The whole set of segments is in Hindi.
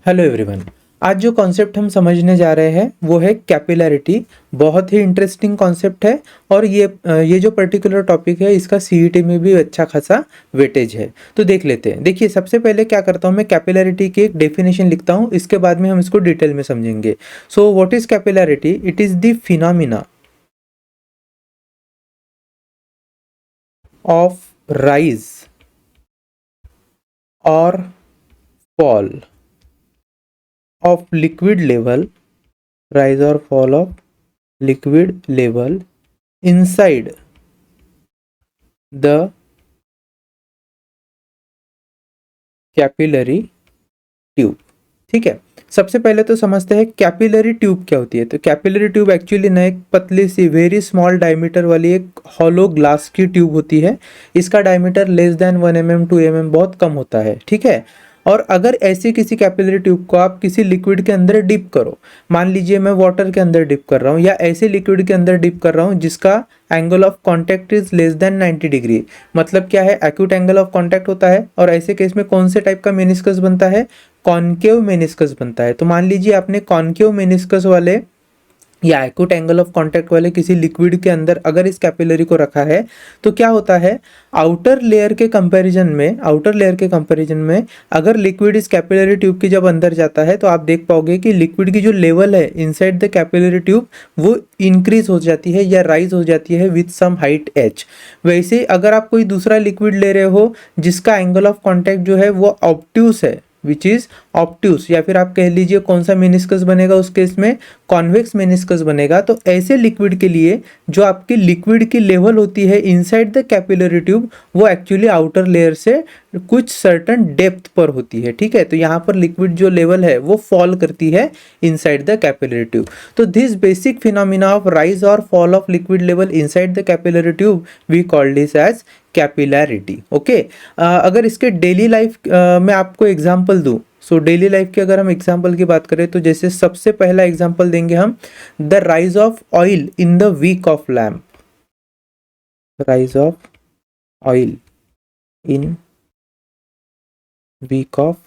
Hello everyone. आज जो कॉन्सेप्ट हम समझने जा रहे हैं वो है कैपिलैरिटी। बहुत ही इंटरेस्टिंग कॉन्सेप्ट है और ये जो पर्टिकुलर टॉपिक है इसका सीईटी में भी अच्छा खासा वेटेज है। तो देख लेते हैं। देखिए, सबसे पहले क्या करता हूँ, मैं कैपिलैरिटी की एक डेफिनेशन लिखता हूँ, इसके बाद में हम इसको डिटेल में समझेंगे। So what is capillarity? It is the phenomena of rise और fall of liquid level, rise or fall of liquid level inside the capillary tube. ठीक है, सबसे पहले तो समझते हैं कैपिलरी ट्यूब क्या होती है। तो कैपिलरी ट्यूब एक्चुअली ना एक पतली सी वेरी स्मॉल डायमीटर वाली एक हॉलो ग्लास की ट्यूब होती है। इसका diameter less than 1 mm 2 mm बहुत कम होता है। ठीक है, और अगर ऐसी किसी कैपिलरी ट्यूब को आप किसी लिक्विड के अंदर डिप करो, मान लीजिए मैं वाटर के अंदर डिप कर रहा हूँ या ऐसे लिक्विड के अंदर डिप कर रहा हूँ जिसका angle of contact is less than 90 degree. मतलब क्या है, एक्यूट एंगल ऑफ कांटेक्ट होता है। और ऐसे केस में कौन से टाइप का मेनिस्कस बनता है? कॉनकेव मेनिस्कस बनता है। तो मान लीजिए आपने कॉनकेव मेनिस्कस वाले या एक्यूट एंगल ऑफ कांटेक्ट वाले किसी लिक्विड के अंदर अगर इस कैपिलरी को रखा है तो क्या होता है, आउटर लेयर के कंपैरिजन में अगर लिक्विड इस कैपिलरी ट्यूब की जब अंदर जाता है तो आप देख पाओगे कि लिक्विड की जो लेवल है इनसाइड द कैपिलरी ट्यूब वो इंक्रीज हो जाती है या राइज हो जाती है विथ सम हाइट h। वैसे ही अगर आप कोई दूसरा लिक्विड ले रहे हो जिसका एंगल ऑफ कांटेक्ट जो है वो ऑब्ट्यूस है, विच इज ऑब्ट्यूस, या फिर आप कह लीजिए कौन सा मेनिस्कस बनेगा उस केस में, कॉन्वेक्स मेनिस्कस बनेगा। तो ऐसे लिक्विड के लिए जो आपकी लिक्विड की लेवल होती है इनसाइड द कैपिलरी ट्यूब वो एक्चुअली आउटर लेयर से कुछ सर्टन डेप्थ पर होती है। ठीक है, तो यहाँ पर लिक्विड जो लेवल है वो फॉल करती है इनसाइड द कैपिलरी ट्यूब। तो this basic phenomena of rise और fall of liquid level inside the capillary tube we call this as capillarity. Okay, अगर इसके डेली लाइफ में आपको एग्जांपल दूं, सो डेली लाइफ के अगर हम एग्जांपल की बात करें तो जैसे सबसे पहला एग्जांपल देंगे हम, the rise of oil in the wick of lamp. Rise of oil in wick of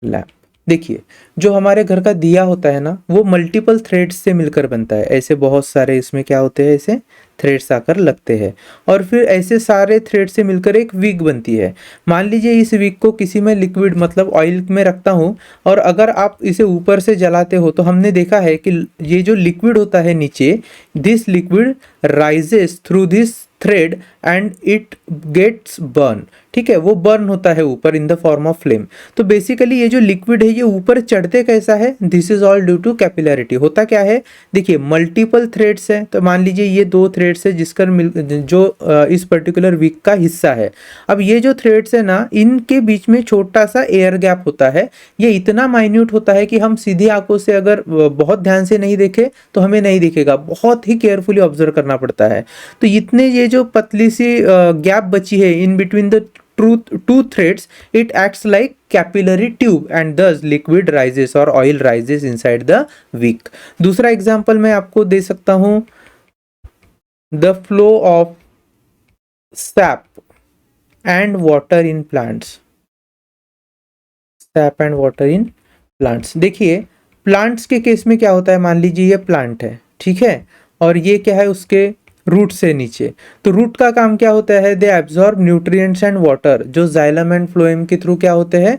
lamp. देखिए, जो हमारे घर का दिया होता है ना वो मल्टीपल थ्रेड्स से मिलकर बनता है। ऐसे बहुत सारे इसमें क्या होते हैं, ऐसे थ्रेड्स आकर लगते हैं और फिर ऐसे सारे थ्रेड से मिलकर एक विक बनती है। मान लीजिए इस विक को किसी में लिक्विड मतलब ऑयल में रखता हूँ और अगर आप इसे ऊपर से जलाते हो तो हमने देखा है कि ये जो लिक्विड होता है नीचे, this liquid rises through this thread and it gets burn. ठीक है, वो बर्न होता है ऊपर in the form of flame. तो बेसिकली ये जो लिक्विड है ये ऊपर चढ़ते कैसा है, this is all due to capillarity. होता क्या है, देखिए मल्टीपल थ्रेड्स है, तो मान लीजिए ये दो थ्रेड्स है जिसका जो इस पर्टिकुलर विक का हिस्सा है। अब ये जो थ्रेड्स है ना इनके बीच में छोटा सा एयर गैप होता है। ये इतना माइन्यूट होता है कि हम सीधी आंखों से अगर बहुत ध्यान से नहीं देखें तो हमें नहीं दिखेगा, बहुत ही केयरफुली ऑब्जर्व करना पड़ता है। तो इतने ये जो पतली सी गैप बची है in between the two threads, it acts like capillary tube and thus liquid rises or oil rises inside the wick। दूसरा एग्जांपल मैं आपको दे सकता हूं, the flow of sap and water in plants। sap and water in plants। देखिए प्लांट्स के केस में क्या होता है, मान लीजिए ये प्लांट है, ठीक है, और ये क्या है उसके रूट से नीचे। तो रूट का काम क्या होता है, they absorb nutrients and water, जो जाइलम एंड फ्लोएम के थ्रू क्या होते हैं,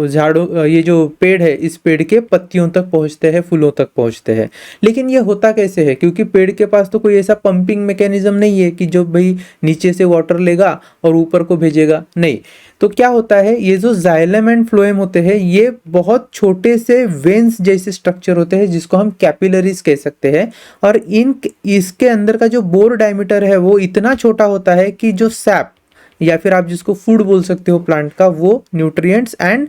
झाड़ों ये जो पेड़ है इस पेड़ के पत्तियों तक पहुंचते हैं, फूलों तक पहुंचते हैं। लेकिन ये होता कैसे है, क्योंकि पेड़ के पास तो कोई ऐसा पंपिंग मैकेनिज्म नहीं है कि जो भाई नीचे से वाटर लेगा और ऊपर को भेजेगा, नहीं। तो क्या होता है, ये जो जाइलम एंड फ्लोएम होते हैं ये बहुत छोटे से वेन्स जैसे स्ट्रक्चर होते हैं जिसको हम कैपिलरीज कह सकते हैं। और इसके अंदर का जो बोर डायमीटर है वो इतना छोटा होता है कि जो सैप या फिर आप जिसको फूड बोल सकते हो प्लांट का, वो न्यूट्रिएंट्स एंड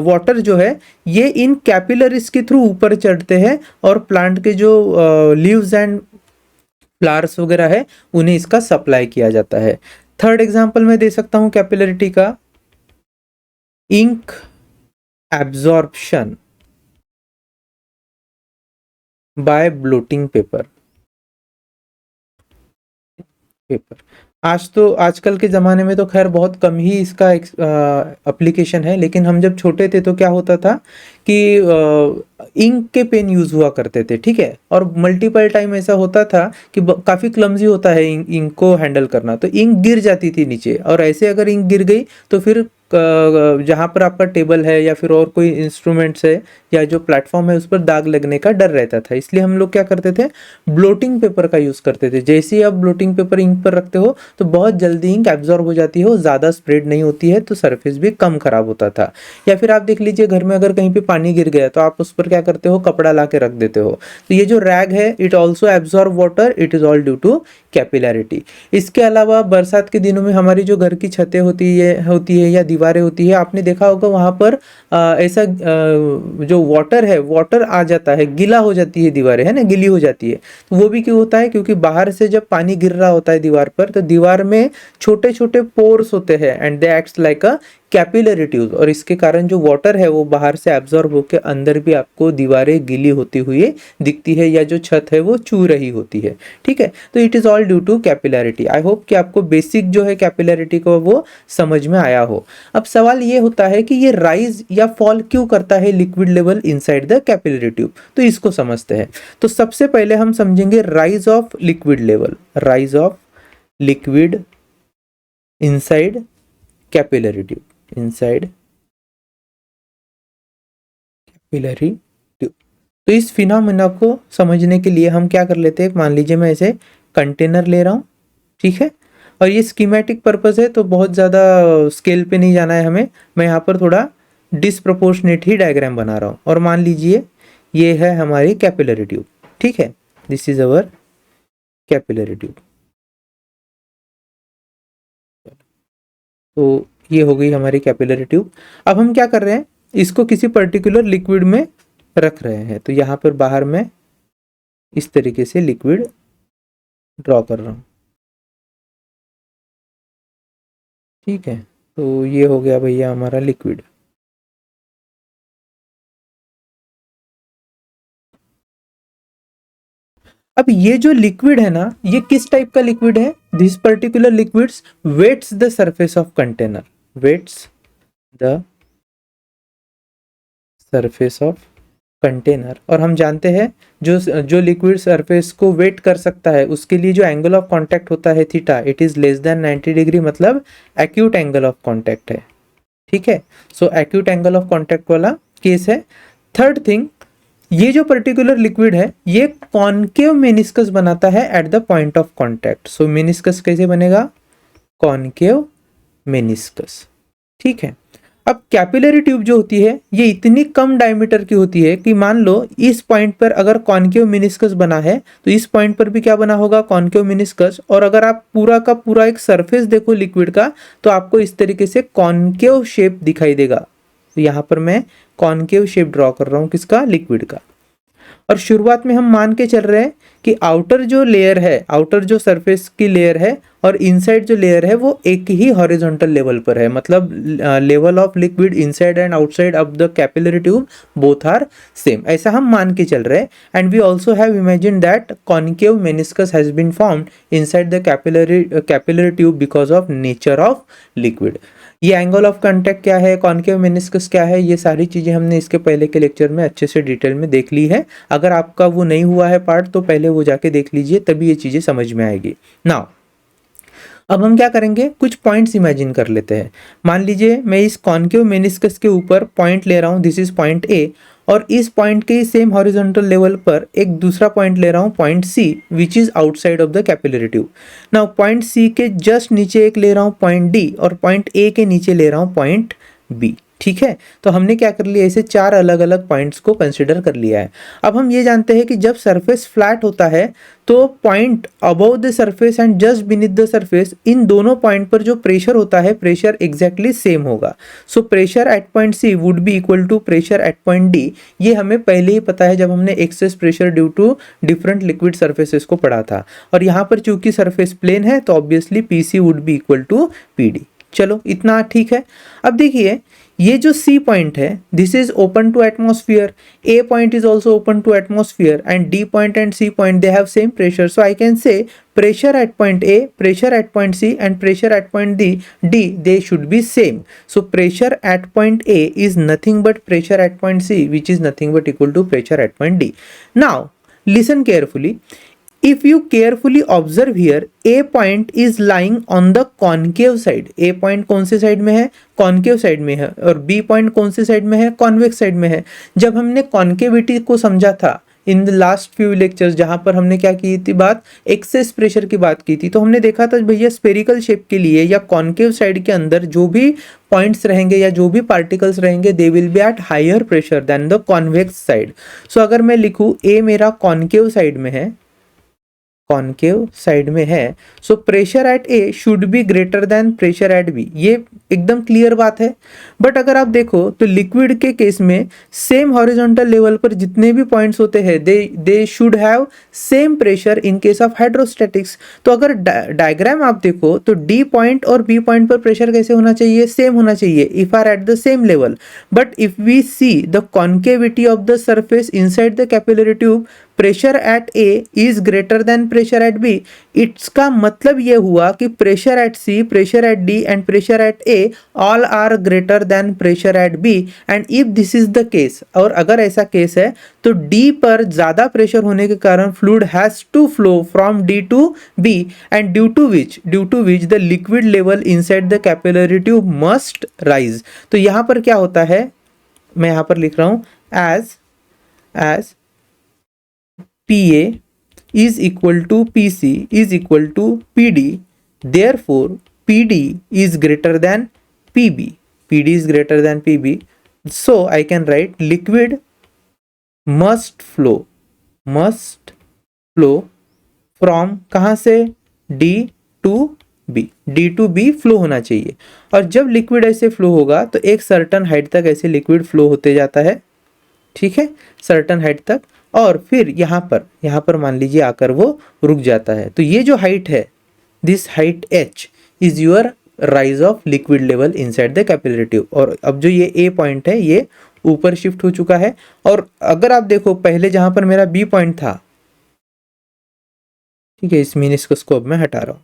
वाटर जो है ये इन कैपिलरीज के थ्रू ऊपर चढ़ते हैं और प्लांट के जो लीव्स एंड फ्लावर्स वगैरह है उन्हें इसका सप्लाई किया जाता है। थर्ड एग्जांपल मैं दे सकता हूं कैपिलरिटी का, ink absorption by blotting paper. आज तो आजकल के ज़माने में तो खैर बहुत कम ही इसका एप्लीकेशन है, लेकिन हम जब छोटे थे तो क्या होता था कि इंक के पेन यूज़ हुआ करते थे, ठीक है। और मल्टीपल टाइम ऐसा होता था कि काफ़ी क्लमजी होता है इंक को हैंडल करना, तो इंक गिर जाती थी नीचे, और ऐसे अगर इंक गिर गई तो फिर जहाँ पर आपका टेबल है या फिर और कोई इंस्ट्रूमेंट्स है या जो प्लेटफॉर्म है उस पर दाग लगने का डर रहता था। इसलिए हम लोग क्या करते थे, ब्लोटिंग पेपर का यूज़ करते थे। जैसे ही आप ब्लोटिंग पेपर इंक पर रखते हो तो बहुत जल्दी इंक एब्जॉर्ब हो जाती है, ज़्यादा स्प्रेड नहीं होती है, तो सरफेस भी कम खराब होता था। या फिर आप देख लीजिए, घर में अगर कहीं पे पानी गिर गया तो आप उस पर क्या करते हो, कपड़ा ला के रख देते हो। तो ये जो रैग है, it also absorb water, it is all due to capillarity. इसके अलावा बरसात के दिनों में हमारी जो घर की छतें होती है या दीवारें होती है, आपने देखा होगा वहाँ पर ऐसा जो वाटर है, वाटर आ जाता है, गीला हो जाती है दीवारें, है ना, गीली हो जाती है। तो वो भी क्यों होता है, क्योंकि बाहर से जब पानी गिर रहा होता है दीवार पर, तो दीवार में छोटे छोटे पोर्स होते हैं and they acts like a capillary tube, और इसके कारण जो वाटर है वो बाहर से एब्जॉर्ब होकर अंदर भी आपको दीवारें गीली होती हुई दिखती है, या जो छत है वो चू रही होती है, ठीक है। तो it is all due to capillarity. I hope कि आपको बेसिक जो है कैपिलैरिटी को वो समझ में आया हो। अब सवाल ये होता है कि ये राइज या फॉल क्यों करता है liquid level inside the capillary tube, तो इसको समझते हैं। तो सबसे पहले हम समझेंगे rise of liquid level, rise of liquid inside capillary tube, inside capillary tube. तो इस फिनोमेना को समझने के लिए हम क्या कर लेते हैं, मान लीजिए मैं ऐसे कंटेनर ले रहा हूँ, ठीक है, और ये स्कीमेटिक पर्पस है तो बहुत ज़्यादा स्केल पे नहीं जाना है हमें। मैं यहाँ पर थोड़ा डिसप्रोपोर्शनेट ही डायग्राम बना रहा हूँ, और मान लीजिए ये है हमारी कैपिलरी ट्यूब, ठीक है, this is our capillary tube. तो ये हो गई हमारी कैपिलरी ट्यूब। अब हम क्या कर रहे हैं, इसको किसी पर्टिकुलर लिक्विड में रख रहे हैं। तो यहाँ पर बाहर में इस तरीके से लिक्विड ड्रॉ कर रहा हूँ, ठीक है। तो ये हो गया भैया हमारा लिक्विड। अब ये जो लिक्विड है ना, ये किस टाइप का लिक्विड है, this particular liquids wets the surface of container, wets the surface of container. और हम जानते हैं जो जो लिक्विड सरफेस को वेट कर सकता है उसके लिए जो एंगल ऑफ कांटेक्ट होता है theta, it is less than 90 degree, मतलब एक्यूट एंगल ऑफ कांटेक्ट है, ठीक है। सो एक्यूट एंगल ऑफ कांटेक्ट वाला केस है। थर्ड थिंग, ये जो पर्टिकुलर लिक्विड है ये कॉनकेव मेनिस्कस बनाता है at the point of contact. So meniscus कैसे बनेगा, कॉनकेव मेनिस्कस, ठीक है। अब कैपिलरी ट्यूब जो होती है ये इतनी कम डायमीटर की होती है कि मान लो इस पॉइंट पर अगर कॉनकेव मेनिस्कस बना है तो इस पॉइंट पर भी क्या बना होगा, कॉनकेव मेनिस्कस। और अगर आप पूरा का पूरा एक सरफेस देखो लिक्विड का तो आपको इस तरीके से कॉनकेव शेप दिखाई देगा। तो यहाँ पर मैं कॉनकेव शेप ड्रॉ कर रहा हूँ किसका, लिक्विड का। और शुरुआत में हम मान के चल रहे हैं कि आउटर जो लेयर है, आउटर जो सरफेस की लेयर है और इनसाइड जो लेयर है वो एक ही हॉरिजॉन्टल लेवल पर है, मतलब level of liquid inside and outside of the capillary tube both are same, ऐसा हम मान के चल रहे हैं। And we also have imagine that concave meniscus has been formed inside the capillary tube because of nature of liquid. ये एंगल ऑफ कांटेक्ट क्या है, कॉनकेव मेनिस्कस क्या है, ये सारी चीज़ें हमने इसके पहले के लेक्चर में अच्छे से डिटेल में देख ली है। अगर आपका वो नहीं हुआ है पार्ट तो पहले वो जाके देख लीजिए, तभी ये चीज़ें समझ में आएगी। नाउ अब हम क्या करेंगे, कुछ पॉइंट्स इमेजिन कर लेते हैं। मान लीजिए मैं इस कॉनकेव मेनिस्कस के ऊपर पॉइंट ले रहा हूँ, दिस इज पॉइंट ए, और इस पॉइंट के सेम हॉरिजॉन्टल लेवल पर एक दूसरा पॉइंट ले रहा हूँ, point C, which is outside of the capillary tube. Now point C के जस्ट नीचे एक ले रहा हूँ पॉइंट डी, और पॉइंट ए के नीचे ले रहा हूँ पॉइंट बी, ठीक है। तो हमने क्या कर लिया, ऐसे चार अलग अलग पॉइंट्स को कंसिडर कर लिया है। अब हम ये जानते हैं कि जब सरफेस फ्लैट होता है तो point above the surface and just beneath the surface, इन दोनों पॉइंट पर जो प्रेशर होता है, प्रेशर एग्जैक्टली सेम होगा। So pressure at point C would be equal to pressure at point D. ये हमें पहले ही पता है जब हमने excess pressure due to different liquid surfaces को पढ़ा था। और यहाँ पर चूंकि सरफेस प्लेन है तो obviously P C would be equal to P D. चलो इतना ठीक है। अब देखिए ये जो C पॉइंट है this is open to atmosphere, A point is also open to atmosphere and D point and C point they have same pressure, so I can say pressure at point A, pressure at point C and pressure at point D, they should be same. So pressure at point A is nothing but pressure at point C, which is nothing but equal to pressure at point D. Now listen carefully. If you carefully observe here, A point is lying on the concave side. A point कौन से साइड में है? कॉन्केव साइड में है। और B पॉइंट कौन से साइड में है? कॉन्वेक्स साइड में है। जब हमने कॉन्केविटी को समझा था in the last few lectures, जहां पर हमने क्या की थी बात, एक्सेस प्रेशर की बात की थी, तो हमने देखा था भैया स्फेरिकल शेप के लिए या कॉन्केव साइड के अंदर जो भी पॉइंट्स रहेंगे या जो भी पार्टिकल्स रहेंगे they will be at higher pressure than the convex side. So अगर मैं लिखूं ए मेरा कॉन्केव साइड में है, कॉन्केव साइड में है, so pressure at A should be greater than pressure at B, ये एकदम क्लियर बात है। बट अगर आप देखो तो लिक्विड के केस में सेम हॉरिजॉन्टल लेवल पर जितने भी पॉइंट्स होते हैं they should have same pressure in case of hydrostatics. तो अगर डायग्राम आप देखो तो डी पॉइंट और बी पॉइंट पर प्रेशर कैसे होना चाहिए? सेम होना चाहिए if are at the same level. But if we see the concavity of the surface inside the capillary tube, pressure at A is greater than pressure at B. इसका मतलब ये हुआ कि pressure at C, pressure eight D and pressure at A all are greater than pressure at B. And if this is the case, और अगर ऐसा केस है तो डी पर ज्यादा प्रेशर होने के कारण fluid has to flow from D to B and due to which the liquid level inside the capillary tube must rise. तो यहां पर क्या होता है, मैं यहां पर लिख रहा हूं as PA is equal to PC is equal to PD, therefore PD is greater than PB, PD is greater than PB, so I can write liquid must flow from कहाँ से? D to B, D to B flow होना चाहिए। और जब लिक्विड ऐसे फ्लो होगा तो एक सर्टन हाइट तक ऐसे लिक्विड फ्लो होते जाता है, ठीक है, सर्टन हाइट तक, और फिर यहाँ पर मान लीजिए आकर वो रुक जाता है। तो ये जो हाइट है, this height h is your rise of liquid level inside the capillary tube. और अब जो ये A पॉइंट है ये ऊपर शिफ्ट हो चुका है। और अगर आप देखो पहले जहां पर मेरा B पॉइंट था, ठीक है, इस मेनिस्कस को अब मैं हटा रहा हूं,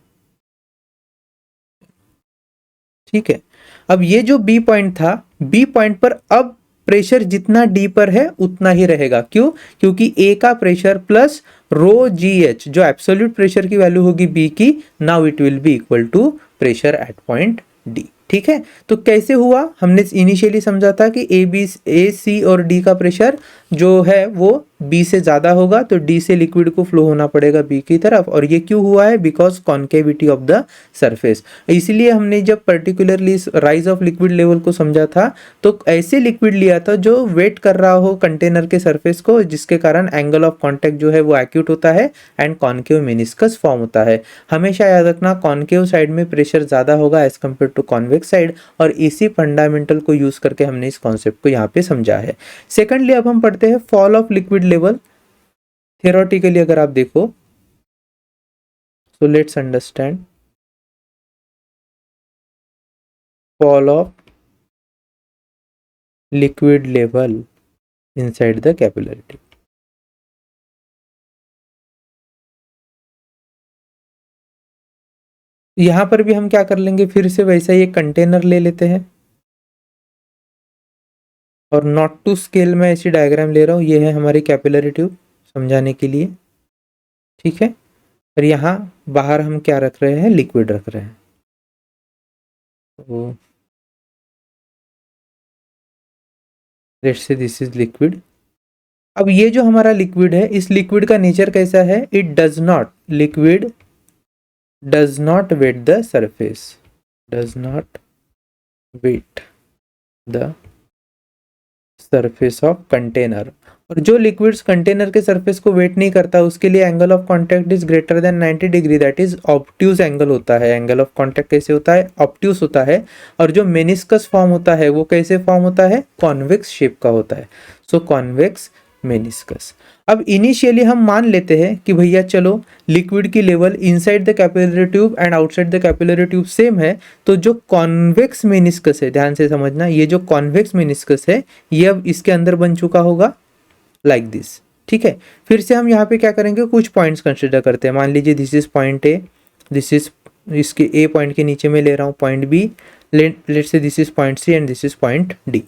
ठीक है। अब ये जो B पॉइंट था, B पॉइंट पर अब प्रेशर जितना डी पर है उतना ही रहेगा। क्यों? क्योंकि ए का pressure plus rho g h जो एब्सोल्यूट प्रेशर की वैल्यू होगी बी की, now it will be equal to pressure at point D. ठीक है, तो कैसे हुआ? हमने इनिशियली समझा था कि ए सी और डी का प्रेशर जो है वो बी से ज़्यादा होगा, तो डी से लिक्विड को फ्लो होना पड़ेगा बी की तरफ। और ये क्यों हुआ है? Because concavity of the surface. इसलिए हमने जब particularly rise of liquid level को समझा था तो ऐसे लिक्विड लिया था जो वेट कर रहा हो कंटेनर के सरफेस को, जिसके कारण एंगल ऑफ कॉन्टैक्ट जो है वो एक्यूट होता है एंड कॉन्केव मेनिस्कस फॉर्म होता है। हमेशा याद रखना कॉन्केव साइड में प्रेशर ज़्यादा होगा as compare to convex side, और इसी फंडामेंटल को यूज करके हमने इस कॉन्सेप्ट को यहाँ पे समझा है। सेकेंडली अब हम पढ़ते हैं fall of liquid level. Theoretically अगर आप देखो, so let's understand fall of liquid level inside the capillary tube. यहां पर भी हम क्या कर लेंगे, फिर से वैसा ही एक कंटेनर ले लेते हैं, और नॉट टू स्केल में ऐसी डायग्राम ले रहा हूं। ये है हमारी कैपिलरी ट्यूब समझाने के लिए, ठीक है। और यहाँ बाहर हम क्या रख रहे हैं? लिक्विड रख रहे हैं। तो let's say this is liquid. अब ये जो हमारा लिक्विड है, इस लिक्विड का नेचर कैसा है? It does not, liquid does not wet the surface, does not wet the surface of container. और जो लिक्विड्स कंटेनर के सरफेस को वेट नहीं करता उसके लिए angle of contact is greater than 90 degree, that is obtuse angle होता है। एंगल ऑफ कांटेक्ट कैसे होता है? ऑब्ट्यूज होता है। और जो मेनिस्कस फॉर्म होता है वो कैसे फॉर्म होता है? कॉन्वेक्स शेप का होता है। सो कॉन्वेक्स मेनिस्कस। अब इनिशियली हम मान लेते हैं कि भैया चलो लिक्विड की level inside the capillary tube and outside the capillary tube same है, तो जो कॉन्वेक्स मेनिस्कस है, ध्यान से समझना, ये जो कॉन्वेक्स मेनिस्कस है ये अब इसके अंदर बन चुका होगा लाइक दिस। ठीक है, फिर से हम यहाँ पे क्या करेंगे, कुछ पॉइंट्स कंसिडर करते हैं। मान लीजिए this is point A, this is, इसके ए पॉइंट के नीचे में ले रहा हूँ point B, let's say this is point C and this is point D.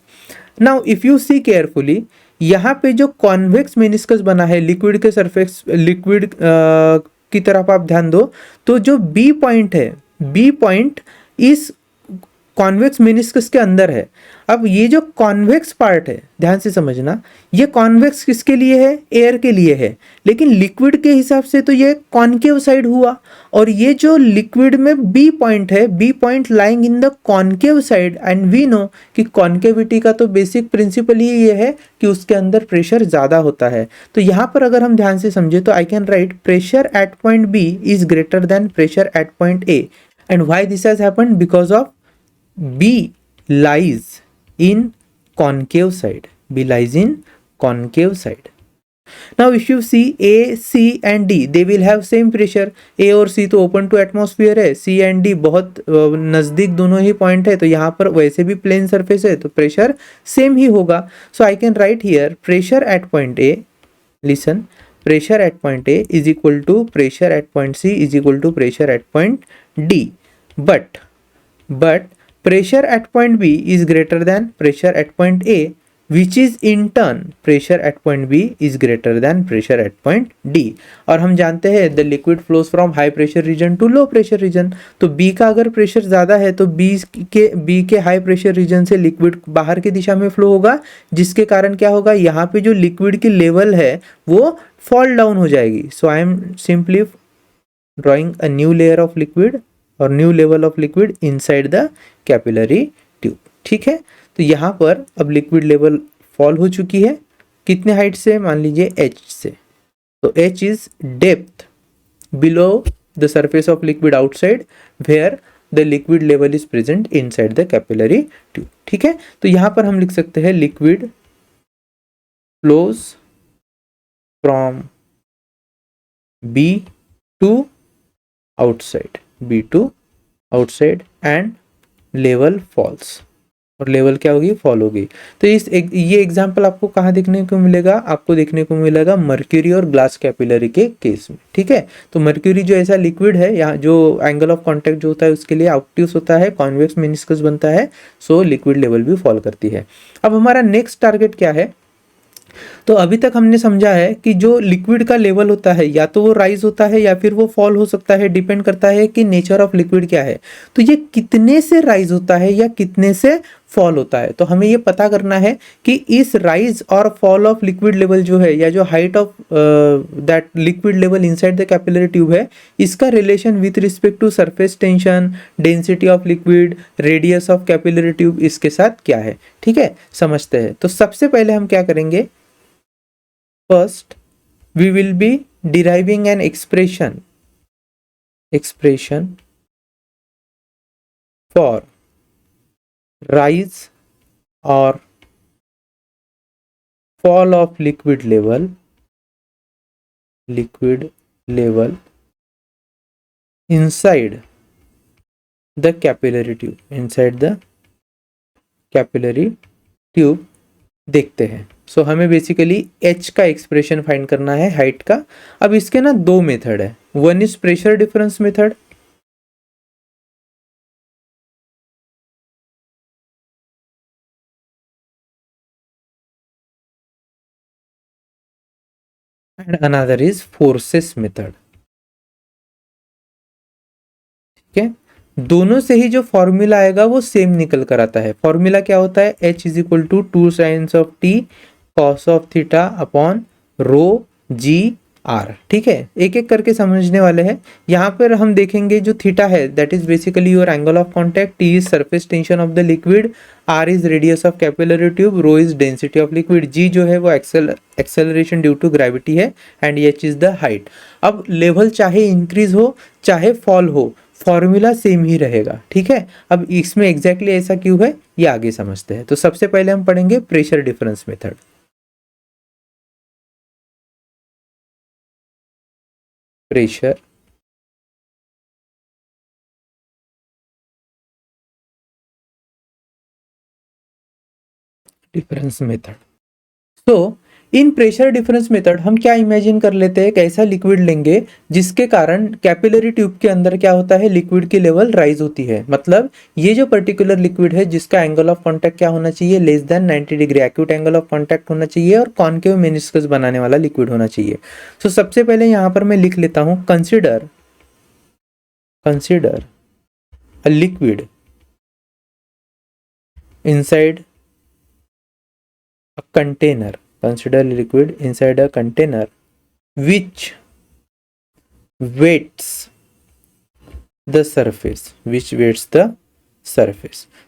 Now if you see carefully, यहाँ पे जो कॉन्वेक्स मेनिस्कस बना है लिक्विड के सरफेस, लिक्विड की तरफ आप ध्यान दो, तो जो बी पॉइंट है, बी पॉइंट इस कॉन्वेक्स मेनिस्कस के अंदर है। अब ये जो कॉन्वेक्स पार्ट है, ध्यान से समझना, ये कॉन्वेक्स किसके लिए है, एयर के लिए है, लेकिन लिक्विड के हिसाब से तो ये कॉन्केव साइड हुआ। और ये जो लिक्विड में बी पॉइंट है, B point lying in the concave side, and we know कि कॉन्केविटी का तो बेसिक प्रिंसिपल ही ये है कि उसके अंदर प्रेशर ज़्यादा होता है। तो यहाँ पर अगर हम ध्यान से समझे तो I can write pressure at point B is greater than pressure at point A. And why this has happened, because of B lies in concave side. B lies in concave side. Now if you see A, C and D, they will have same pressure. A और C तो open to atmosphere है, C and D बहुत नज़दीक दोनों ही पॉइंट है, तो यहाँ पर वैसे भी प्लेन सरफेस है तो प्रेशर सेम ही होगा। So I can write here pressure at point A, listen, pressure at point A is equal to pressure at point C is equal to pressure at point D. But pressure at point B is greater than pressure at point A, which is in turn pressure at point B is greater than pressure at point D. और हम जानते हैं the liquid flows from high pressure region to low pressure region, तो B का अगर प्रेशर ज़्यादा है तो B के हाई प्रेशर रीजन से लिक्विड बाहर की दिशा में फ्लो होगा, जिसके कारण क्या होगा, यहाँ पे जो लिक्विड की लेवल है वो फॉल डाउन हो जाएगी। So I am simply drawing a new layer of liquid और new level of liquid inside the capillary tube. ठीक है, तो यहाँ पर अब लिक्विड लेवल फॉल हो चुकी है, कितने हाइट से, मान लीजिए h से, तो h is depth below the surface of liquid outside where the liquid level is present inside the capillary tube. ठीक है, तो यहाँ पर हम लिख सकते हैं liquid flows from B to outside, B to outside and level falls, और लेवल क्या होगी, फॉल होगी। तो ये एग्जांपल आपको कहाँ देखने को मिलेगा, आपको देखने को मिलेगा मर्क्यूरी और ग्लास कैपिलरी के केस में। ठीक है, तो मर्क्यूरी जो ऐसा लिक्विड है, यहाँ जो एंगल ऑफ कांटेक्ट जो होता है उसके लिए ऑब्ट्यूस होता है, कॉन्वेक्स मेनिस्कस बनता है, सो लिक्विड लेवल भी फॉल करती है। अब हमारा नेक्स्ट टारगेट क्या है, तो अभी तक हमने समझा है कि जो लिक्विड का लेवल होता है या तो वो राइज होता है या फिर वो फॉल हो सकता है, डिपेंड करता है कि नेचर ऑफ लिक्विड क्या है। तो ये कितने से राइज होता है या कितने से फॉल होता है, तो हमें ये पता करना है कि इस राइज और फॉल ऑफ लिक्विड लेवल जो है, या जो height of that liquid level inside the capillary tube है, इसका relation with respect to surface tension, density of liquid, radius of capillary tube, इसके साथ क्या है। ठीक है, समझते हैं। तो सबसे पहले हम क्या करेंगे, first we will be deriving an expression for rise or fall of liquid level inside the capillary tube, देखते हैं। सो हमें बेसिकली h का एक्सप्रेशन फाइंड करना है, हाइट का। अब इसके ना दो मेथड है, one is pressure difference method, and another is forces method. ठीक है, दोनों से ही जो फॉर्मूला आएगा वो सेम निकल कर आता है। फॉर्मूला क्या होता है, h इज इक्वल टू 2 साइंस of t cos of theta upon rho ji are. ठीक है, एक एक करके समझने वाले हैं। यहाँ पर हम देखेंगे जो थीटा है that is basically your angle of contact, t is surface tension of the liquid, r is radius of capillary tube, rho is density of liquid, g जो है वो एक्सेलरेशन ड्यू टू ग्रेविटी है, and h is the height. अब लेवल चाहे इंक्रीज हो चाहे फॉल हो, फॉर्मूला सेम ही रहेगा। ठीक है, अब इसमें एग्जैक्टली ऐसा क्यों है ये आगे समझते हैं। तो सबसे पहले हम पढ़ेंगे pressure difference method. pressure difference method. तो इन प्रेशर डिफरेंस मेथड हम क्या इमेजिन कर लेते हैं, एक ऐसा लिक्विड लेंगे जिसके कारण कैपिलरी ट्यूब के अंदर क्या होता है, लिक्विड की लेवल राइज होती है। मतलब ये जो पर्टिकुलर लिक्विड है जिसका एंगल ऑफ कांटेक्ट क्या होना चाहिए, less than 90 degree acute angle of contact होना चाहिए और कॉन्केव मेनिस्कस बनाने वाला लिक्विड होना चाहिए। तो सबसे पहले यहाँ पर मैं लिख लेता हूँ, consider a liquid inside a container, consider liquid inside a container which weights the surface।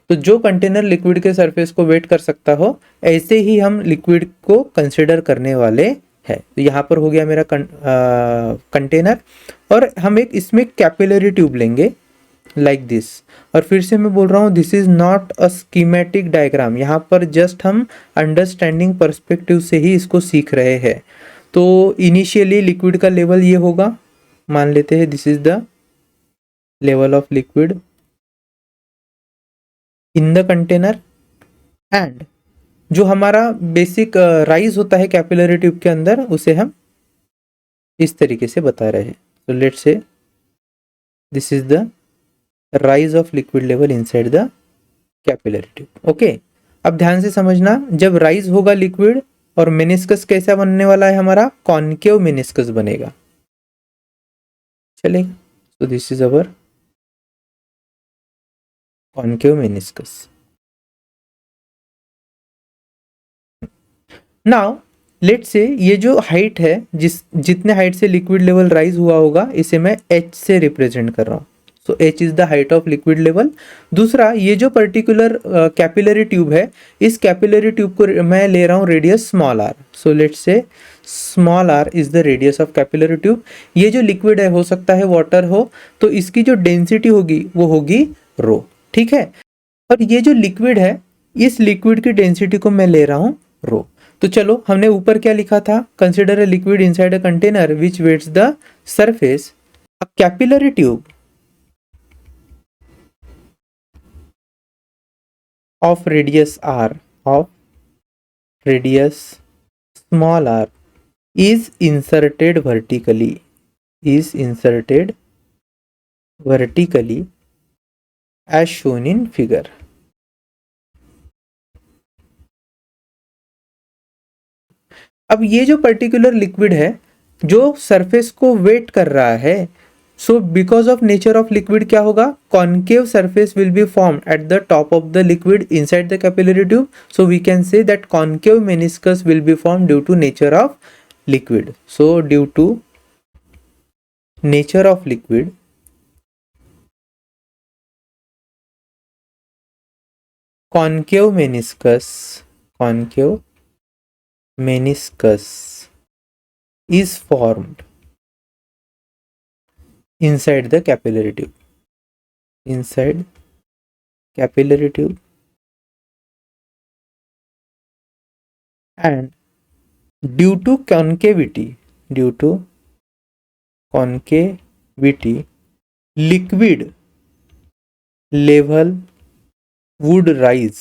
तो जो कंटेनर लिक्विड के सरफेस को वेट कर सकता हो, ऐसे ही हम लिक्विड को कंसिडर करने वाले हैं। तो यहाँ पर हो गया मेरा कंटेनर, और हम एक इसमें कैपिलरी ट्यूब लेंगे लाइक दिस। और फिर से मैं बोल रहा हूँ, this is not a schematic diagram, यहाँ पर जस्ट हम अंडरस्टैंडिंग पर्सपेक्टिव से ही इसको सीख रहे हैं। तो इनिशियली लिक्विड का लेवल ये होगा, मान लेते हैं this is the level of liquid in the container, and जो हमारा बेसिक राइज होता है कैपिलरी ट्यूब के अंदर, उसे हम इस तरीके से बता रहे हैं। तो let's say this is the rise of liquid level inside the capillary tube. Okay, अब ध्यान से समझना, जब राइज होगा लिक्विड और मेनिस्कस कैसा बनने वाला है, हमारा कॉन्केव मेनिस्कस बनेगा। चलेगा, तो this is our concave meniscus. Now let's say ये जो हाइट है, जितने हाइट से लिक्विड लेवल राइज हुआ होगा, इसे मैं h से रिप्रेजेंट कर रहा हूँ। सो h is the height of liquid level. दूसरा, ये जो पर्टिकुलर कैपिलरी ट्यूब है, इस कैपिलरी ट्यूब को मैं ले रहा हूँ radius small r। So let's say small r is the radius of capillary tube. ये जो लिक्विड है, हो सकता है वाटर हो, तो इसकी जो डेंसिटी होगी वो होगी रो। ठीक है, और ये जो लिक्विड है, इस लिक्विड की डेंसिटी को मैं ले रहा हूँ रो। तो चलो, हमने ऊपर क्या लिखा था, consider a liquid inside a container which wets the surface, a capillary tube of radius small r is inserted vertically as shown in figure। अब ये जो पर्टिकुलर लिक्विड है जो सरफेस को वेट कर रहा है, so because of nature of liquid क्या होगा, concave surface will be form at the top of the liquid inside the capillary tube. So we can say that concave meniscus will be form due to nature of liquid. So due to nature of liquid, concave meniscus is formed inside the capillary tube, and due to concavity, liquid level would rise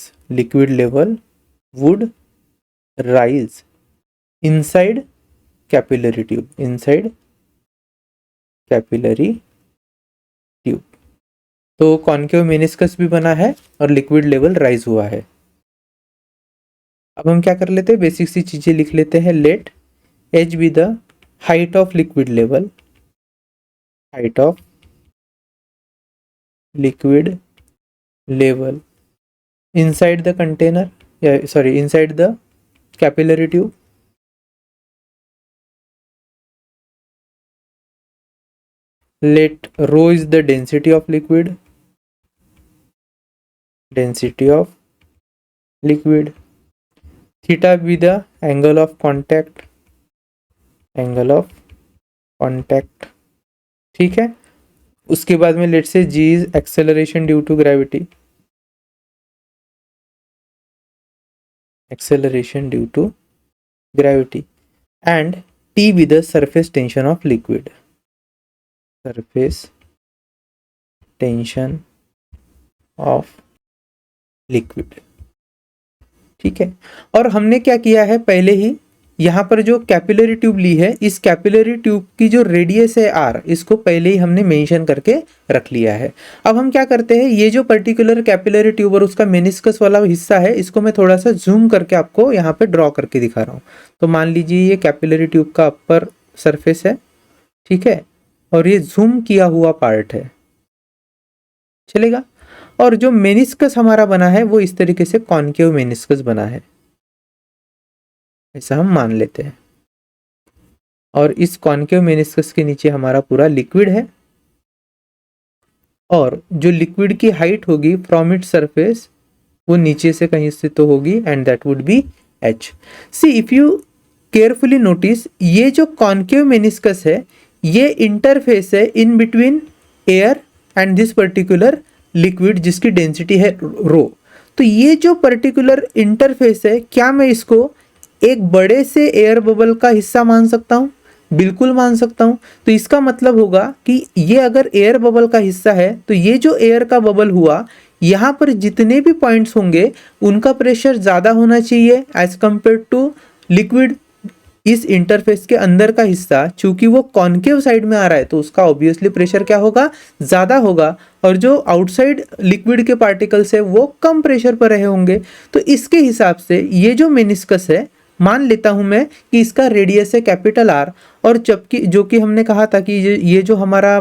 inside capillary tube। तो कॉन्केव मेनिस्कस भी बना है और लिक्विड लेवल राइज हुआ है। अब हम क्या कर लेते हैं, बेसिक सी चीजें लिख लेते हैं। Let h be the height of liquid level inside the container, inside the capillary tube। Let rho is the density of liquid, theta be the angle of contact। ठीक है, उसके बाद में लेट से g is acceleration due to gravity, and T be the surface tension of liquid। Surface tension of liquid. ठीक है, और हमने क्या किया है पहले ही, यहाँ पर जो कैपिलरी ट्यूब ली है, इस कैपिलरी ट्यूब की जो रेडियस है आर, इसको पहले ही हमने मेंशन करके रख लिया है। अब हम क्या करते हैं, ये जो पर्टिकुलर कैपिलरी ट्यूब और उसका मेनिस्कस वाला हिस्सा है, इसको मैं थोड़ा सा जूम करके आपको यहाँ पे ड्रॉ करके दिखा रहा हूँ। तो मान लीजिए ये कैपिलरी ट्यूब का अपर सरफेस है, ठीक है, और ये जूम किया हुआ पार्ट है, चलेगा। और जो मेनिस्कस हमारा बना है वो इस तरीके से कॉनकेव मेनिस्कस बना है, ऐसा हम मान लेते हैं। और इस कॉनकेव मेनिस्कस के नीचे हमारा पूरा लिक्विड है, और जो लिक्विड की हाइट होगी फ्रॉम इट सरफेस वो नीचे से कहीं से तो होगी, and that would B h। See if you carefully notice, ये जो कॉनकेव मेनिस्कस है ये इंटरफेस है in between air and this particular liquid जिसकी डेंसिटी है रो। तो ये जो पर्टिकुलर इंटरफेस है, क्या मैं इसको एक बड़े से एयर बबल का हिस्सा मान सकता हूँ? बिल्कुल मान सकता हूँ। तो इसका मतलब होगा कि ये अगर एयर बबल का हिस्सा है तो ये जो एयर का बबल हुआ, यहाँ पर जितने भी पॉइंट्स होंगे उनका प्रेशर ज़्यादा होना चाहिए एज कंपेयर टू लिक्विड। इस इंटरफेस के अंदर का हिस्सा चूंकि वो कॉनकेव साइड में आ रहा है तो उसका ऑब्वियसली प्रेशर क्या होगा, ज़्यादा होगा, और जो आउटसाइड लिक्विड के पार्टिकल्स है वो कम प्रेशर पर रहे होंगे। तो इसके हिसाब से ये जो मेनिस्कस है, मान लेता हूं मैं कि इसका रेडियस है कैपिटल आर, और जबकि जो कि हमने कहा था कि ये जो हमारा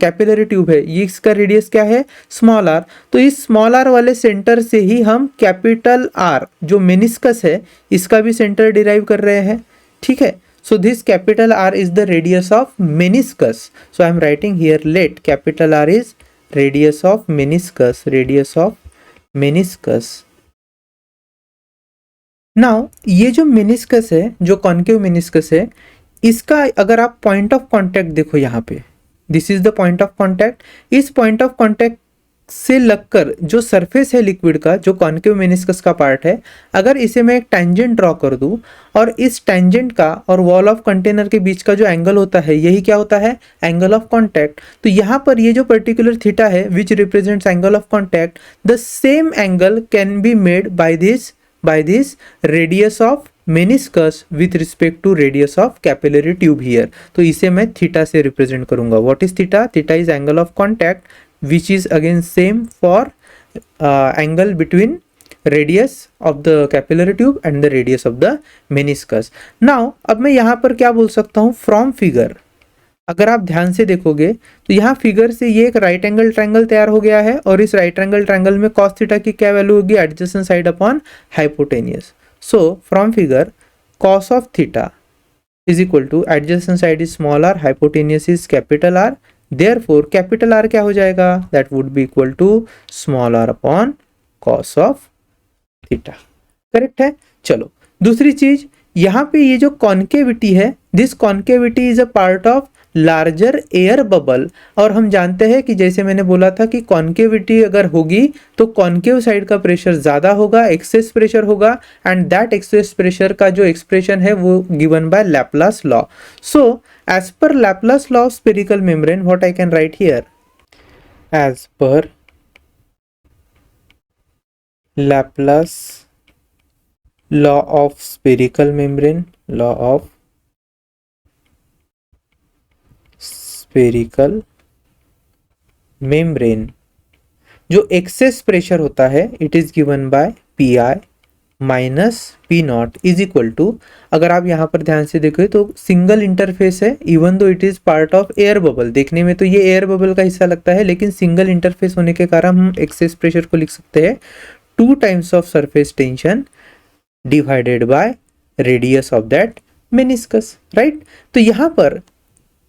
कैपिलरी ट्यूब है ये इसका रेडियस क्या है, स्मॉल आर। तो इस स्मॉल आर वाले सेंटर से ही हम कैपिटल आर जो मेनिस्कस है इसका भी सेंटर डिराइव कर रहे हैं। ठीक है, so this capital R is the radius of meniscus. So I am writing here, let capital R is radius of meniscus, radius of meniscus. Now ये जो meniscus है, जो concave meniscus है, इसका अगर आप point of contact देखो यहाँ पे, this is the point of contact. इस point of contact से लगकर जो सरफेस है लिक्विड का, जो कॉनकेव मेनिस्कस का पार्ट है, अगर इसे मैं एक टेंजेंट ड्रॉ कर दूं और इस टेंजेंट का और वॉल ऑफ कंटेनर के बीच का जो एंगल होता है यही क्या होता है, एंगल ऑफ कांटेक्ट। तो यहाँ पर ये जो पर्टिकुलर थीटा है which represents angle of contact, the same angle can be made by this radius of meniscus with respect to radius of capillary tube here. तो इसे मैं थीटा से रिप्रेजेंट करूंगा। What is theta? Theta is angle of contact which is again same for angle between radius of the capillary tube and the radius of the meniscus. Now अब मैं यहाँ पर क्या बोल सकता हूँ, from figure अगर आप ध्यान से देखोगे तो यहाँ फिगर से ये एक राइट एंगल ट्रायंगल तैयार हो गया है, और इस राइट एंगल ट्रायंगल में cos थीटा की क्या वैल्यू होगी, adjacent side upon hypotenuse. So from figure cos of theta is equal to adjacent side is small r, hypotenuse is capital r, therefore capital r क्या हो जाएगा, that would be equal to small r upon cos of theta. Correct है। चलो दूसरी चीज, यहाँ पे ये जो कॉन्केविटी है, this concavity is a part of larger air bubble, और हम जानते हैं कि जैसे मैंने बोला था कि कॉन्केविटी अगर होगी तो कॉन्केव साइड का प्रेशर ज्यादा होगा, एक्सेस प्रेशर होगा, एंड दैट एक्सेस प्रेशर का जो एक्सप्रेशन है वो given by Laplace law. So as per Laplace law of spherical membrane, what I can write here, as per Laplace law of spherical membrane, law of spherical membrane, जो एक्सेस प्रेशर होता है it is given by PI minus P naught is equal to, अगर आप यहाँ पर ध्यान से देखो तो सिंगल इंटरफेस है, even though it is part of air bubble, देखने में तो ये एयर बबल का हिस्सा लगता है, लेकिन सिंगल इंटरफेस होने के कारण हम एक्सेस प्रेशर को लिख सकते हैं 2 times of surface tension divided by radius of that meniscus, right. तो यहाँ पर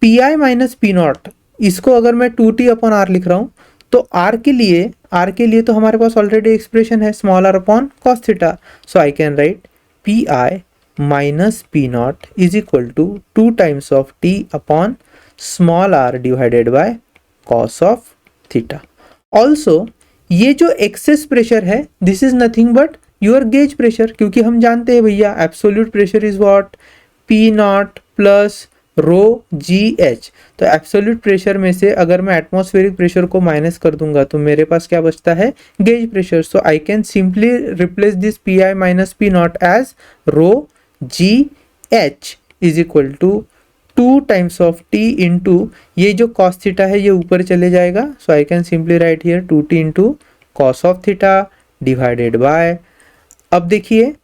P I minus P not, इसको अगर मैं 2t अपॉन आर लिख रहा हूँ तो आर के लिए तो हमारे पास ऑलरेडी एक्सप्रेशन है small r upon cos theta. So I can write P I minus P naught is equal to 2 times of T upon small r divided by cos of theta. Also ये जो एक्सेस प्रेशर है this is nothing but your gauge pressure, क्योंकि हम जानते हैं भैया absolute pressure is what, P naught plus rho g h. तो एब्सोल्यूट प्रेशर में से अगर मैं एटमॉस्फेरिक प्रेशर को माइनस कर दूंगा तो मेरे पास क्या बचता है, gauge pressure. So I can simply replace this p I minus P naught as rho g h is equal to 2 times of t into, ये जो कॉस थीटा है ये ऊपर चले जाएगा, so I can simply write here 2t into cos of theta divided by, अब देखिए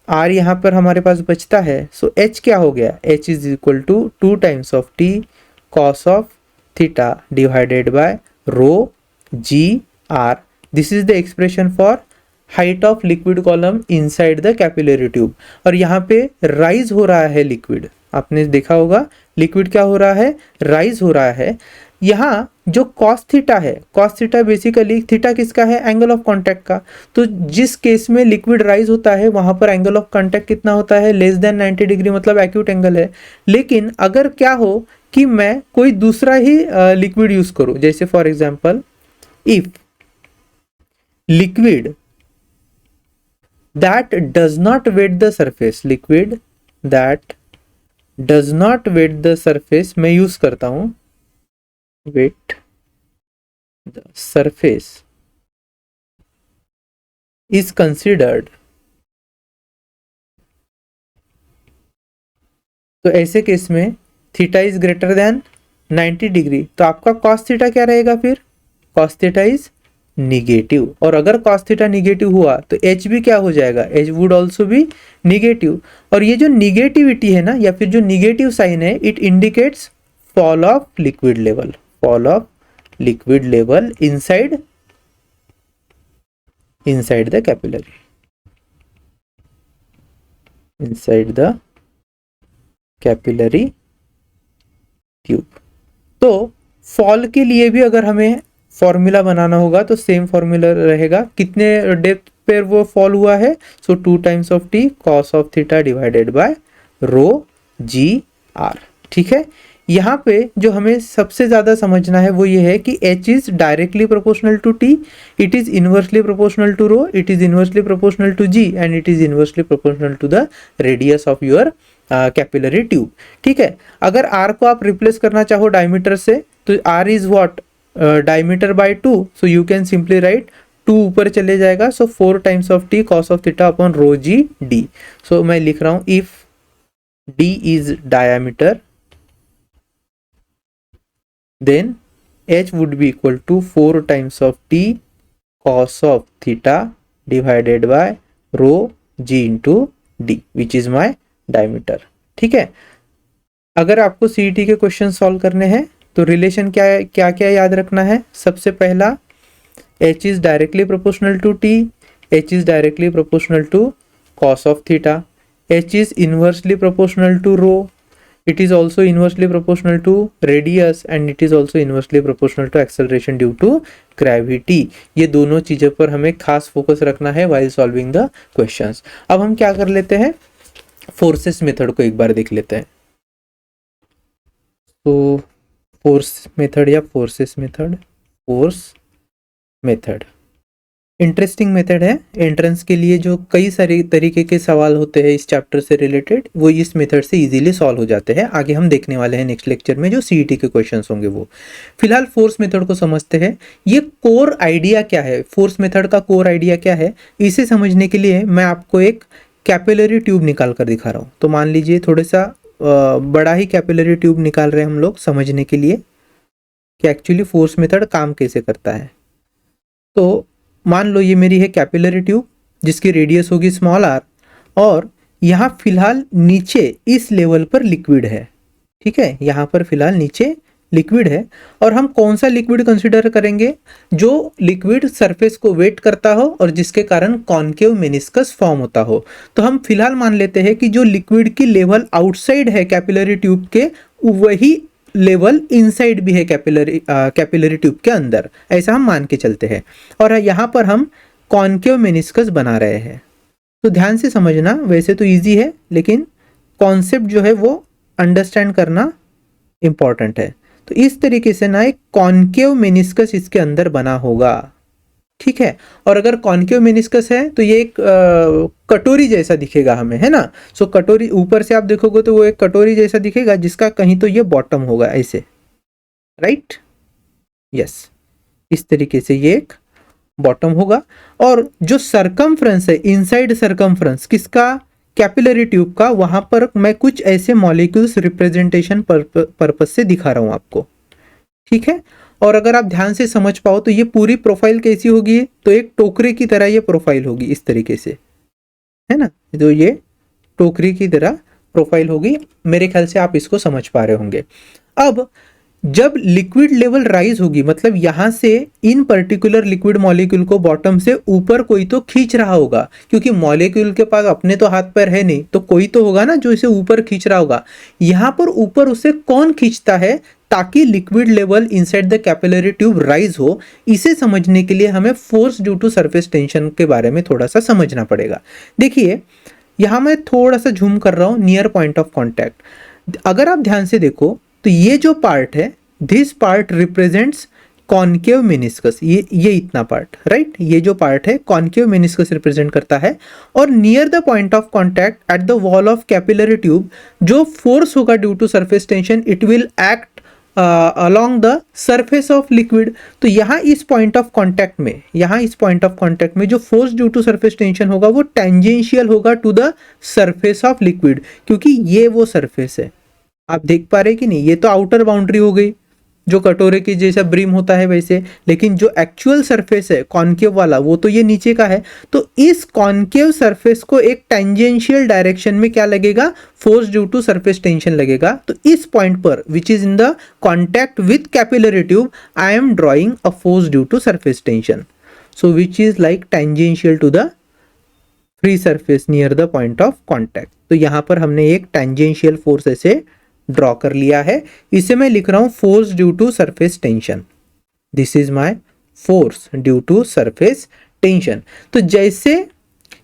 आर यहाँ पर हमारे पास बचता है, सो एच क्या हो गया, H is equal to 2 times of T cos of theta divided by rho ji R. This is the expression for height of liquid column inside the capillary tube. और यहाँ पे राइज हो रहा है लिक्विड, आपने देखा होगा लिक्विड क्या हो रहा है, राइज हो रहा है। यहाँ जो कॉस थीटा है, कॉस थीटा बेसिकली, थीटा किसका है, एंगल ऑफ कांटेक्ट का। तो जिस केस में लिक्विड राइज होता है वहां पर एंगल ऑफ कांटेक्ट कितना होता है, लेस देन 90 डिग्री, मतलब एक्यूट एंगल है। लेकिन अगर क्या हो कि मैं कोई दूसरा ही लिक्विड यूज करूं, जैसे for example if liquid that does not wet the surface, liquid that does not wet the surface, मैं यूज करता हूं weight the surface is considered, तो ऐसे केस में theta is greater than 90 degree, तो आपका कॉस थीटा क्या रहेगा, फिर कॉस थीटा इज निगेटिव। और अगर कॉस थीटा निगेटिव हुआ तो एच भी क्या हो जाएगा, एच वुड ऑल्सो भी निगेटिव। और ये जो निगेटिविटी है ना, या फिर जो निगेटिव साइन है, it indicates fall of liquid level, fall of liquid level inside the capillary, inside the capillary tube। तो फॉल के लिए भी अगर हमें फॉर्मूला बनाना होगा तो सेम फॉर्मूला रहेगा, कितने डेप्थ पर वो फॉल हुआ है, so 2 times of T cos of theta divided by rho ji are. ठीक है, यहाँ पे जो हमें सबसे ज्यादा समझना है वो ये है कि h is directly proportional to t, it is inversely proportional to rho, it is inversely proportional to g and it is inversely proportional to the radius of your capillary tube. ठीक है, अगर r को आप रिप्लेस करना चाहो डायमीटर से तो r is what, diameter by 2, so you can simply write 2 ऊपर चले जाएगा, so 4 times of t cos of theta upon rho g d. So मैं लिख रहा हूं if d is diameter then h would be equal to 4 times of t cos of theta divided by rho g into d which is my diameter। ठीक है, अगर आपको CET के क्वेश्चन सॉल्व करने हैं तो रिलेशन क्या क्या याद रखना है, सबसे पहला h is directly proportional to t, h is directly proportional to cos of theta, h is inversely proportional to rho, it is also inversely proportional to radius and it is also inversely proportional to acceleration due to gravity। ये दोनों चीजों पर हमें खास फोकस रखना है while solving the questions। अब हम क्या कर लेते हैं, फोर्सेस मेथड को एक बार देख लेते हैं। तो फोर्स मेथड या forces method, force method interesting method है, एंट्रेंस के लिए जो कई सारे तरीके के सवाल होते हैं इस चैप्टर से रिलेटेड वो इस मेथड से इजीली सॉल्व हो जाते हैं। आगे हम देखने वाले हैं नेक्स्ट लेक्चर में जो सीईटी के क्वेश्चंस होंगे वो। फिलहाल फोर्स मेथड को समझते हैं। ये कोर आइडिया क्या है, फोर्स मेथड का कोर आइडिया क्या है, इसे समझने के लिए मैं आपको एक कैपिलरी ट्यूब निकाल कर दिखा रहा हूँ। तो मान लीजिए थोड़ा सा बड़ा ही कैपिलरी ट्यूब निकाल रहे हैं हम लोग समझने के लिए कि एक्चुअली फोर्स मेथड काम कैसे करता है। तो मान लो ये मेरी है कैपिलरी ट्यूब जिसकी रेडियस होगी स्मॉल आर, और यहाँ फिलहाल नीचे इस लेवल पर लिक्विड है। ठीक है, यहाँ पर फिलहाल नीचे लिक्विड है और हम कौन सा लिक्विड कंसीडर करेंगे, जो लिक्विड सरफेस को वेट करता हो और जिसके कारण कॉन्केव मेनिस्कस फॉर्म होता हो। तो हम फिलहाल मान लेते हैं कि जो लिक्विड की लेवल आउटसाइड है कैपिलरी ट्यूब के, वही लेवल इनसाइड भी है कैपिलरी ट्यूब के अंदर, ऐसा हम मान के चलते हैं। और यहाँ पर हम कॉन्केव मेनिस्कस बना रहे हैं। तो ध्यान से समझना, वैसे तो इजी है लेकिन कॉन्सेप्ट जो है वो अंडरस्टैंड करना इंपॉर्टेंट है। तो इस तरीके से ना एक कॉन्केव मेनिस्कस इसके अंदर बना होगा। ठीक है। और अगर कॉन्केव मेनिस्कस है तो ये एक कटोरी जैसा दिखेगा हमें, है ना। सो कटोरी ऊपर से आप देखोगे तो वो एक कटोरी जैसा दिखेगा, जिसका कहीं तो ये बॉटम होगा ऐसे, राइट, यस, इस तरीके से ये एक बॉटम होगा। और जो सरकमफ्रेंस है, इनसाइड सरकमफ्रेंस किसका, कैपिलरी ट्यूब का, वहां पर मैं कुछ ऐसे मॉलिक्यूल्स रिप्रेजेंटेशन पर्पज से दिखा रहा हूं आपको, ठीक है। और अगर आप ध्यान से समझ पाओ तो ये पूरी प्रोफाइल कैसी होगी, तो एक टोकरी की तरह ये प्रोफाइल होगी इस तरीके से, है ना। तो ये टोकरी की तरह प्रोफाइल होगी, मेरे ख्याल से आप इसको समझ पा रहे होंगे। अब जब लिक्विड लेवल राइज होगी, मतलब यहां से इन पर्टिकुलर लिक्विड मॉलिक्यूल को बॉटम से ऊपर कोई तो खींच रहा होगा, क्योंकि मॉलिक्यूल के पास अपने तो हाथ पैर है नहीं, तो कोई तो होगा ना जो इसे ऊपर खींच रहा होगा। यहां पर ऊपर उसे कौन खींचता है ताकि liquid level inside the capillary tube rise हो, इसे समझने के लिए हमें force due to surface tension के बारे में थोड़ा सा समझना पड़ेगा। देखिए यहां मैं थोड़ा सा जूम कर रहा हूं, नियर पॉइंट ऑफ कॉन्टैक्ट। अगर आप ध्यान से देखो तो ये जो पार्ट है, this part represents concave meniscus, ये इतना पार्ट, राइट, ये जो पार्ट है कॉन्केव मेनिस्कस रिप्रेजेंट करता है। और near the point of contact at the wall of capillary tube जो फोर्स होगा due to surface tension, it will act along the surface of liquid. तो यहाँ इस पॉइंट ऑफ कॉन्टैक्ट में, यहाँ इस पॉइंट ऑफ कॉन्टैक्ट में जो force due to surface tension होगा वो टेंजेंशियल होगा to the surface of liquid, क्योंकि ये वो सरफेस है, आप देख पा रहे कि नहीं, ये तो आउटर बाउंड्री हो गई जो कटोरे की जैसा ब्रिम होता है वैसे, लेकिन जो एक्चुअल सरफेस है कॉन्केव वाला वो तो ये नीचे का है। तो इस कॉन्केव सरफेस को एक टेंजेंशियल डायरेक्शन में क्या लगेगा, force due to surface tension लगेगा। तो इस पॉइंट पर which is in the contact with capillary tube I am drawing a force due to surface tension, so which is like tangential to the free surface near the point of contact. तो यहां पर हमने एक टेंजेंशियल फोर्स ऐसे ड्रॉ कर लिया है, इसे मैं लिख रहा हूं force due to surface tension, this is my force due to surface tension. तो जैसे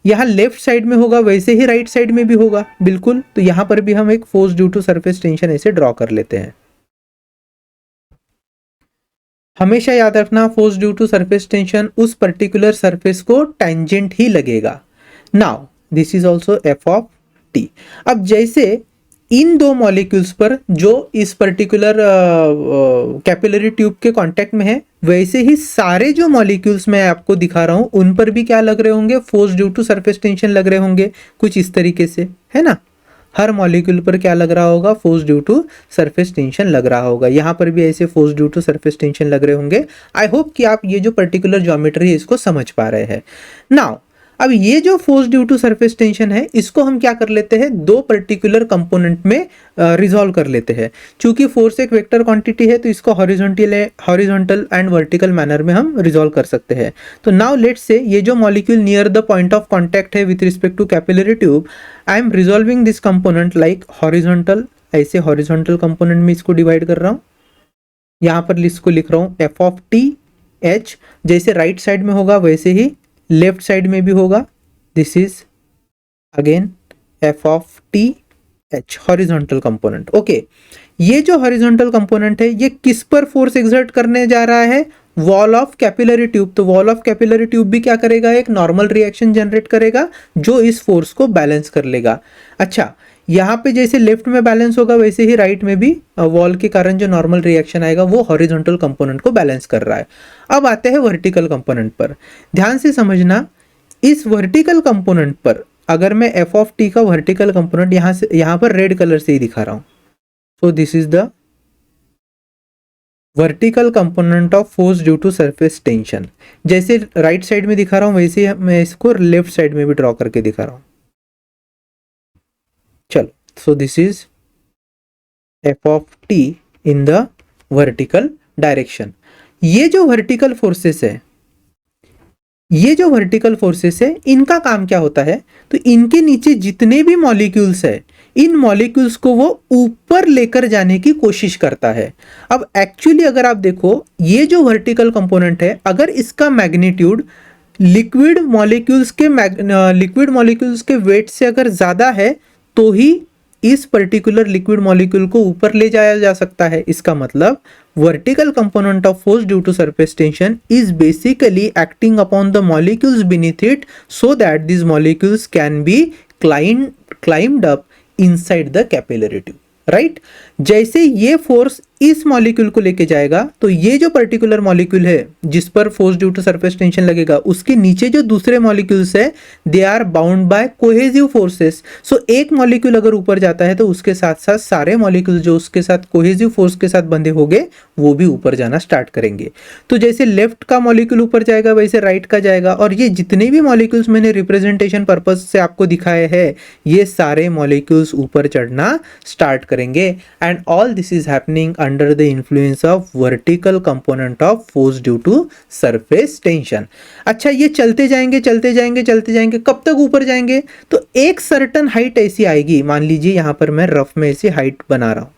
यहां लेफ्ट साइड में होगा वैसे ही राइट साइड में भी होगा, बिल्कुल। तो यहां पर भी हम एक force due to surface tension ऐसे ड्रॉ कर लेते हैं। हमेशा याद रखना force due to surface tension उस पर्टिकुलर सरफेस को टेंजेंट ही लगेगा। Now this is also F of T. अब जैसे इन दो मॉलिक्यूल्स पर जो इस पर्टिकुलर कैपिलरी ट्यूब के कांटेक्ट में है, वैसे ही सारे जो मॉलिक्यूल्स मैं आपको दिखा रहा हूं उन पर भी क्या लग रहे होंगे, force due to surface tension लग रहे होंगे, कुछ इस तरीके से, है ना। हर मॉलिक्यूल पर क्या लग रहा होगा, force due to surface tension लग रहा होगा। यहाँ पर भी ऐसे force due to surface tension लग रहे होंगे। आई होप कि आप ये जो पर्टिकुलर ज्योमेट्री है इसको समझ पा रहे हैं। नाउ अब ये जो force due to surface tension है इसको हम क्या कर लेते हैं, दो पर्टिकुलर कंपोनेंट में रिजॉल्व कर लेते हैं। चूंकि फोर्स एक वेक्टर क्वांटिटी है तो इसको हॉरिजॉन्टल एंड वर्टिकल मैनर में हम रिजॉल्व कर सकते हैं। तो नाउ लेट्स से ये जो molecule near the point of contact है with respect to capillary tube, I am resolving this component like horizontal, ऐसे हॉरिजॉन्टल कंपोनेंट में इसको डिवाइड कर रहा हूँ। यहाँ पर इसको लिख रहा हूँ एफ ऑफ टी एच, जैसे राइट साइड में होगा वैसे ही लेफ्ट साइड में भी होगा, this is again F of T H, horizontal component. Okay, ये जो हॉरिजॉन्टल कंपोनेंट है ये किस पर फोर्स एक्सर्ट करने जा रहा है, वॉल ऑफ कैपिलरी ट्यूब। तो वॉल ऑफ कैपिलरी ट्यूब भी क्या करेगा, एक नॉर्मल रिएक्शन जनरेट करेगा जो इस फोर्स को बैलेंस कर लेगा। अच्छा, यहाँ पे जैसे लेफ्ट में बैलेंस होगा वैसे ही राइट में भी वॉल के कारण जो नॉर्मल रिएक्शन आएगा वो हॉरिजॉन्टल कंपोनेंट को बैलेंस कर रहा है। अब आते हैं वर्टिकल कंपोनेंट पर। ध्यान से समझना, इस वर्टिकल कंपोनेंट पर अगर मैं एफ ऑफ टी का वर्टिकल कंपोनेंट यहाँ पर रेड कलर से ही दिखा रहा हूँ, so this is the vertical component of force due to surface tension. जैसे राइट साइड में दिखा रहा हूँ वैसे मैं इसको लेफ्ट साइड में भी ड्रॉ करके दिखा रहा हूँ। चलो, सो this is F of T in the vertical direction. ये जो वर्टिकल फोर्सेस है, ये जो वर्टिकल फोर्सेस है इनका काम क्या होता है, तो इनके नीचे जितने भी मॉलिक्यूल्स है इन मॉलिक्यूल्स को वो ऊपर लेकर जाने की कोशिश करता है। अब एक्चुअली अगर आप देखो ये जो वर्टिकल कंपोनेंट है, अगर इसका मैग्नीट्यूड लिक्विड मॉलिक्यूल्स के वेट से अगर ज़्यादा है तो ही इस पर्टिकुलर लिक्विड मॉलिक्यूल को ऊपर ले जाया जा सकता है। इसका मतलब vertical component of force due to surface tension is basically acting upon the molecules beneath it so that this molecules can be climbed up inside the capillary tube, right. जैसे ये फोर्स इस मॉलिक्यूल को लेके जाएगा तो ये जो पर्टिकुलर मॉलिक्यूल है जिस पर force due to surface tension लगेगा उसके नीचे जो दूसरे मॉलिक्यूल्स है they are bound by cohesive forces. So एक मॉलिक्यूल अगर ऊपर जाता है तो उसके साथ साथ सारे मॉलिक्यूल जो उसके साथ कोहेसिव फोर्स के साथ बंधे होंगे वो भी ऊपर जाना स्टार्ट करेंगे। तो जैसे लेफ्ट का मॉलिक्यूल ऊपर जाएगा वैसे राइट का जाएगा, और ये जितने भी मॉलिक्यूल्स मैंने रिप्रेजेंटेशन पर्पज से आपको दिखाए हैं ये सारे मॉलिक्यूल्स ऊपर चढ़ना स्टार्ट करेंगे। And all this is happening under the influence of vertical component of force due to surface tension। अच्छा, ये चलते जाएंगे चलते जाएंगे चलते जाएंगे, कब तक ऊपर जाएंगे? तो एक सर्टन हाइट ऐसी आएगी, मान लीजिए यहां पर मैं रफ में ऐसी हाइट बना रहा हूं,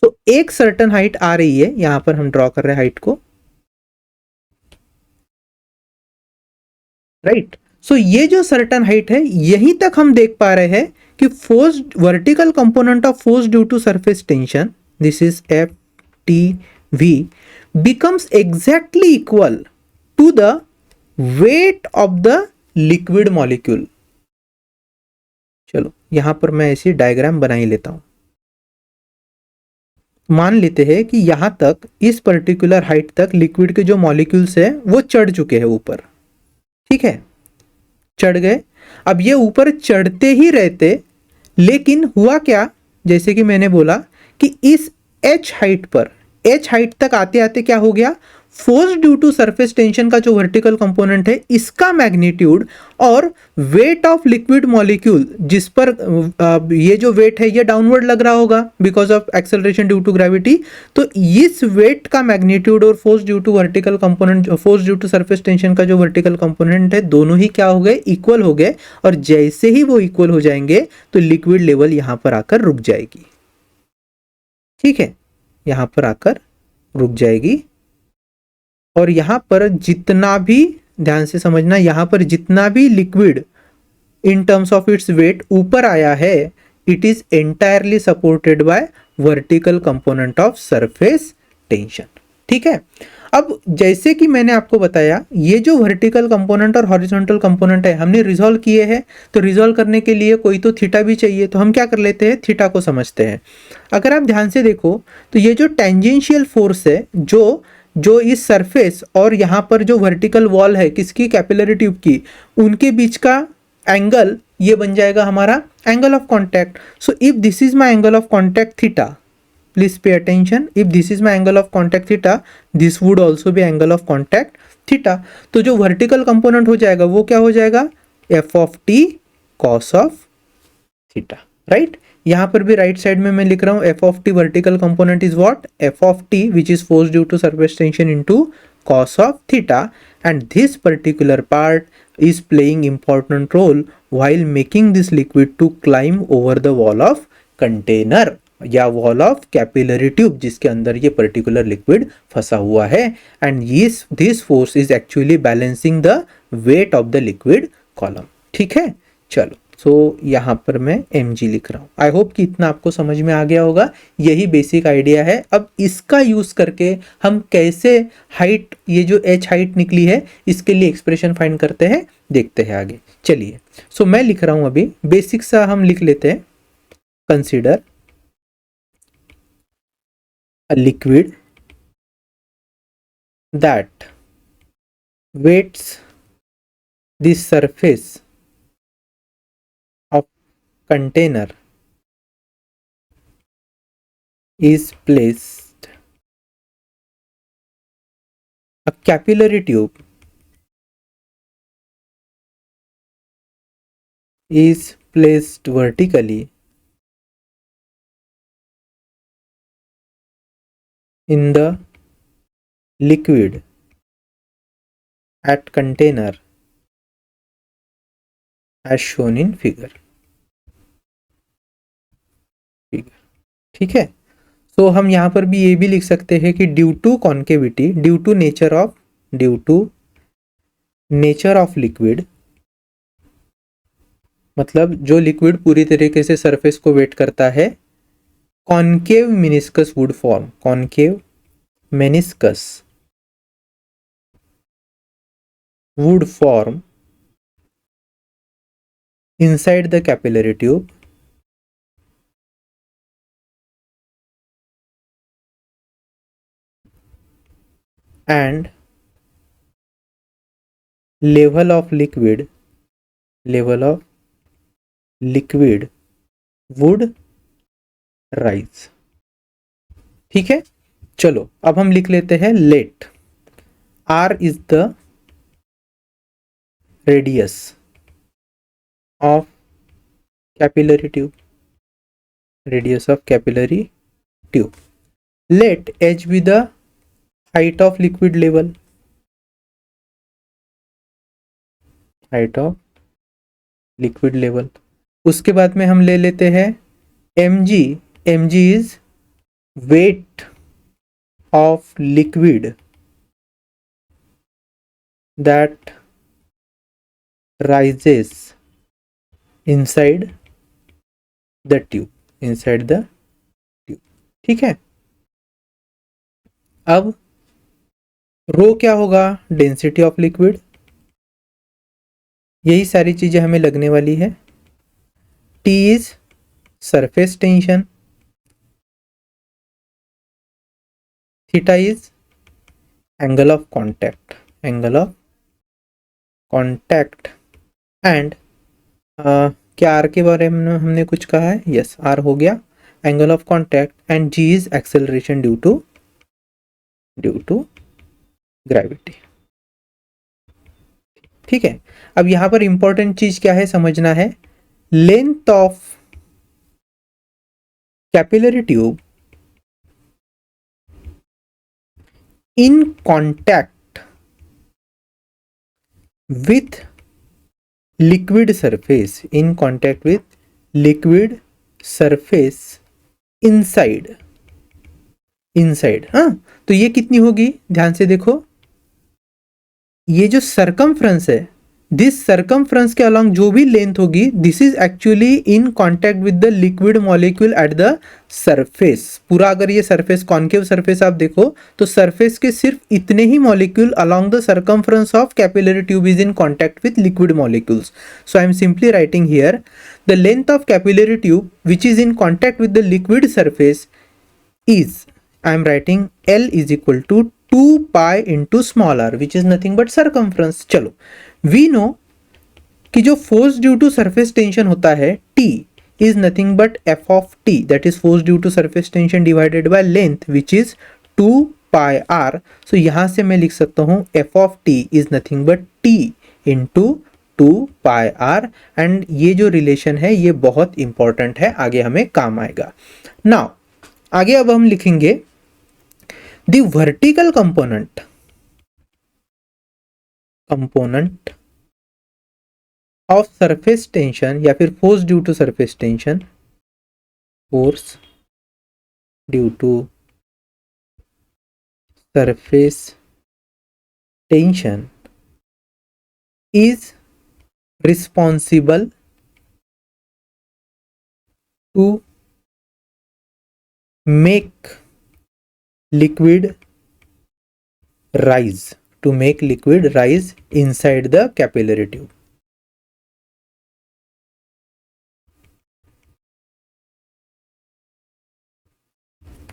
तो एक सर्टन हाइट आ रही है, यहां पर हम ड्रॉ कर रहे हैं हाइट को, राइट। सो ये जो सर्टन हाइट है यहीं तक हम देख पा रहे हैं कि force vertical component of force due to surface tension, this is FTV, becomes exactly equal to the weight of the liquid molecule। चलो यहां पर मैं ऐसी डायग्राम बना ही लेता हूं। मान लेते हैं कि यहां तक इस पर्टिकुलर हाइट तक लिक्विड के जो मॉलिक्यूल्स है वो चढ़ चुके हैं ऊपर, ठीक है, चढ़ गए। अब ये ऊपर चढ़ते ही रहते, लेकिन हुआ क्या, जैसे कि मैंने बोला कि इस h हाइट तक आते आते क्या हो गया, force due to surface tension का जो वर्टिकल कंपोनेंट है इसका मैग्नीट्यूड और वेट ऑफ लिक्विड मॉलिक्यूल जिस पर ये जो वेट है ये डाउनवर्ड लग रहा होगा because of acceleration due to gravity. तो इस वेट का मैग्नीट्यूड और force due to vertical component, force due to surface tension का जो वर्टिकल कंपोनेंट है दोनों ही क्या हो गए, इक्वल हो गए। और जैसे ही वो इक्वल हो जाएंगे तो लिक्विड लेवल यहां पर आकर रुक जाएगी, ठीक है, यहां पर आकर रुक जाएगी। और यहां पर जितना भी, ध्यान से समझना, यहां पर जितना भी liquid in terms of its weight ऊपर आया है it is entirely supported by vertical component of surface tension, ठीक है। अब जैसे कि मैंने आपको बताया ये जो वर्टिकल कंपोनेंट और हॉरिजॉन्टल कंपोनेंट है हमने रिजॉल्व किए हैं, तो रिजॉल्व करने के लिए कोई तो थीटा भी चाहिए, तो हम क्या कर लेते हैं, थीटा को समझते हैं। अगर आप ध्यान से देखो तो ये जो टेंजेंशियल फोर्स है जो इस सरफेस और यहाँ पर जो वर्टिकल वॉल है किसकी, कैपिलरी ट्यूब की, उनके बीच का एंगल ये बन जाएगा हमारा angle of contact. So if this is my angle of contact theta, please pay attention, if this is my angle of contact theta this would also be angle of contact theta। तो जो vertical component हो जाएगा वो क्या हो जाएगा, f of t cos of theta, right. यहां पर भी राइट साइड में मैं लिख रहा हूं f of t vertical component is what, f of t which is force due to surface tension into cos of theta, and this particular part is playing important role while making this liquid to climb over the wall of container या वॉल ऑफ कैपिलरी ट्यूब जिसके अंदर ये पर्टिकुलर लिक्विड फंसा हुआ है। And this force is actually balancing the weight of the liquid column, ठीक है। चलो, सो यहाँ पर मैं mg लिख रहा हूँ। आई होप कि इतना आपको समझ में आ गया होगा, यही बेसिक आइडिया है। अब इसका यूज करके हम कैसे हाइट, ये जो h हाइट निकली है इसके लिए एक्सप्रेशन फाइंड करते हैं, देखते हैं आगे। चलिए, सो मैं लिख रहा हूँ अभी बेसिक सा हम लिख लेते हैं। Consider a liquid that weights the surface of container is placed, a capillary tube is placed vertically in the liquid at container as shown in figure, ठीक है। सो हम यहाँ पर भी ये भी लिख सकते हैं कि due to concavity, due to nature of liquid मतलब जो लिक्विड पूरी तरीके से सरफेस को वेट करता है, concave meniscus would form, concave meniscus would form inside the capillary tube and level of liquid would rise। ठीक है, चलो अब हम लिख लेते हैं late r is the radius of capillary tube, radius of capillary tube, let h be the height of liquid level, height of liquid level। उसके बाद में हम ले लेते हैं mg, mg is weight of liquid that rises inside the tube, inside the tube। ठीक है, अब रो क्या होगा, डेंसिटी ऑफ लिक्विड। यही सारी चीजें हमें लगने वाली है। T is surface tension, theta is angle of contact, angle of contact and क्या आर के बारे में हमने कुछ कहा है, यस आर हो गया angle of contact and G is acceleration due to gravity. ठीक है, अब यहां पर इंपॉर्टेंट चीज क्या है समझना है, length of capillary tube in contact with liquid surface, in contact with liquid surface inside, inside. हाँ, तो ये कितनी होगी, ध्यान से देखो, ये जो सरकमफ्रेंस है, दिस सरकमफ्रेंस के अलॉन्ग जो भी लेंथ होगी, this is actually in contact with the liquid molecule at the surface. पूरा अगर ये सरफेस कॉन्केव सरफेस आप देखो तो सरफेस के सिर्फ इतने ही molecule along the circumference of capillary tube is in contact with liquid molecules. So I am simply writing here the length of capillary tube which is in contact with the liquid surface is, I am writing L is equal to 2 pi into small r which is nothing but circumference। चलो, we know कि जो force due to surface tension होता है T is nothing but F of T, that is force due to surface tension divided by length which is 2 pi r। so यहाँ से मैं लिख सकता हूँ F of T is nothing but T into 2 pi r and ये जो रिलेशन है ये बहुत इंपॉर्टेंट है, आगे हमें काम आएगा। नाउ आगे अब हम लिखेंगे the vertical component of surface tension या फिर force due to surface tension, force due to surface tension is responsible to make liquid rise, to make liquid rise inside the capillary tube।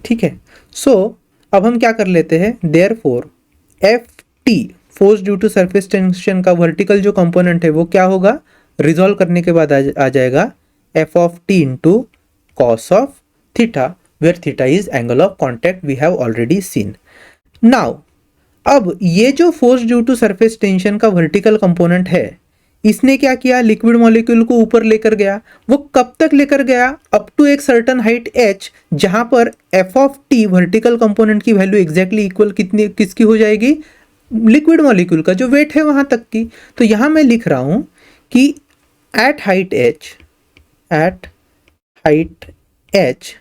ठीक है, सो अब हम क्या कर लेते हैं, therefore Ft force due to surface tension का वर्टिकल जो कंपोनेंट है वो क्या होगा, रिजॉल्व करने के बाद आ जाएगा F of T into cos of theta where theta is angle of contact we have already seen। now अब ये जो force due to surface tension का वर्टिकल कंपोनेंट है, इसने क्या किया, लिक्विड मॉलिक्यूल को ऊपर लेकर गया। वो कब तक लेकर गया, अप टू एक सर्टन हाइट h, जहां पर f of t vertical component की वैल्यू एग्जैक्टली इक्वल कितनी किसकी हो जाएगी, लिक्विड मॉलिक्यूल का जो वेट है वहां तक की। तो यहां मैं लिख रहा हूं कि at height h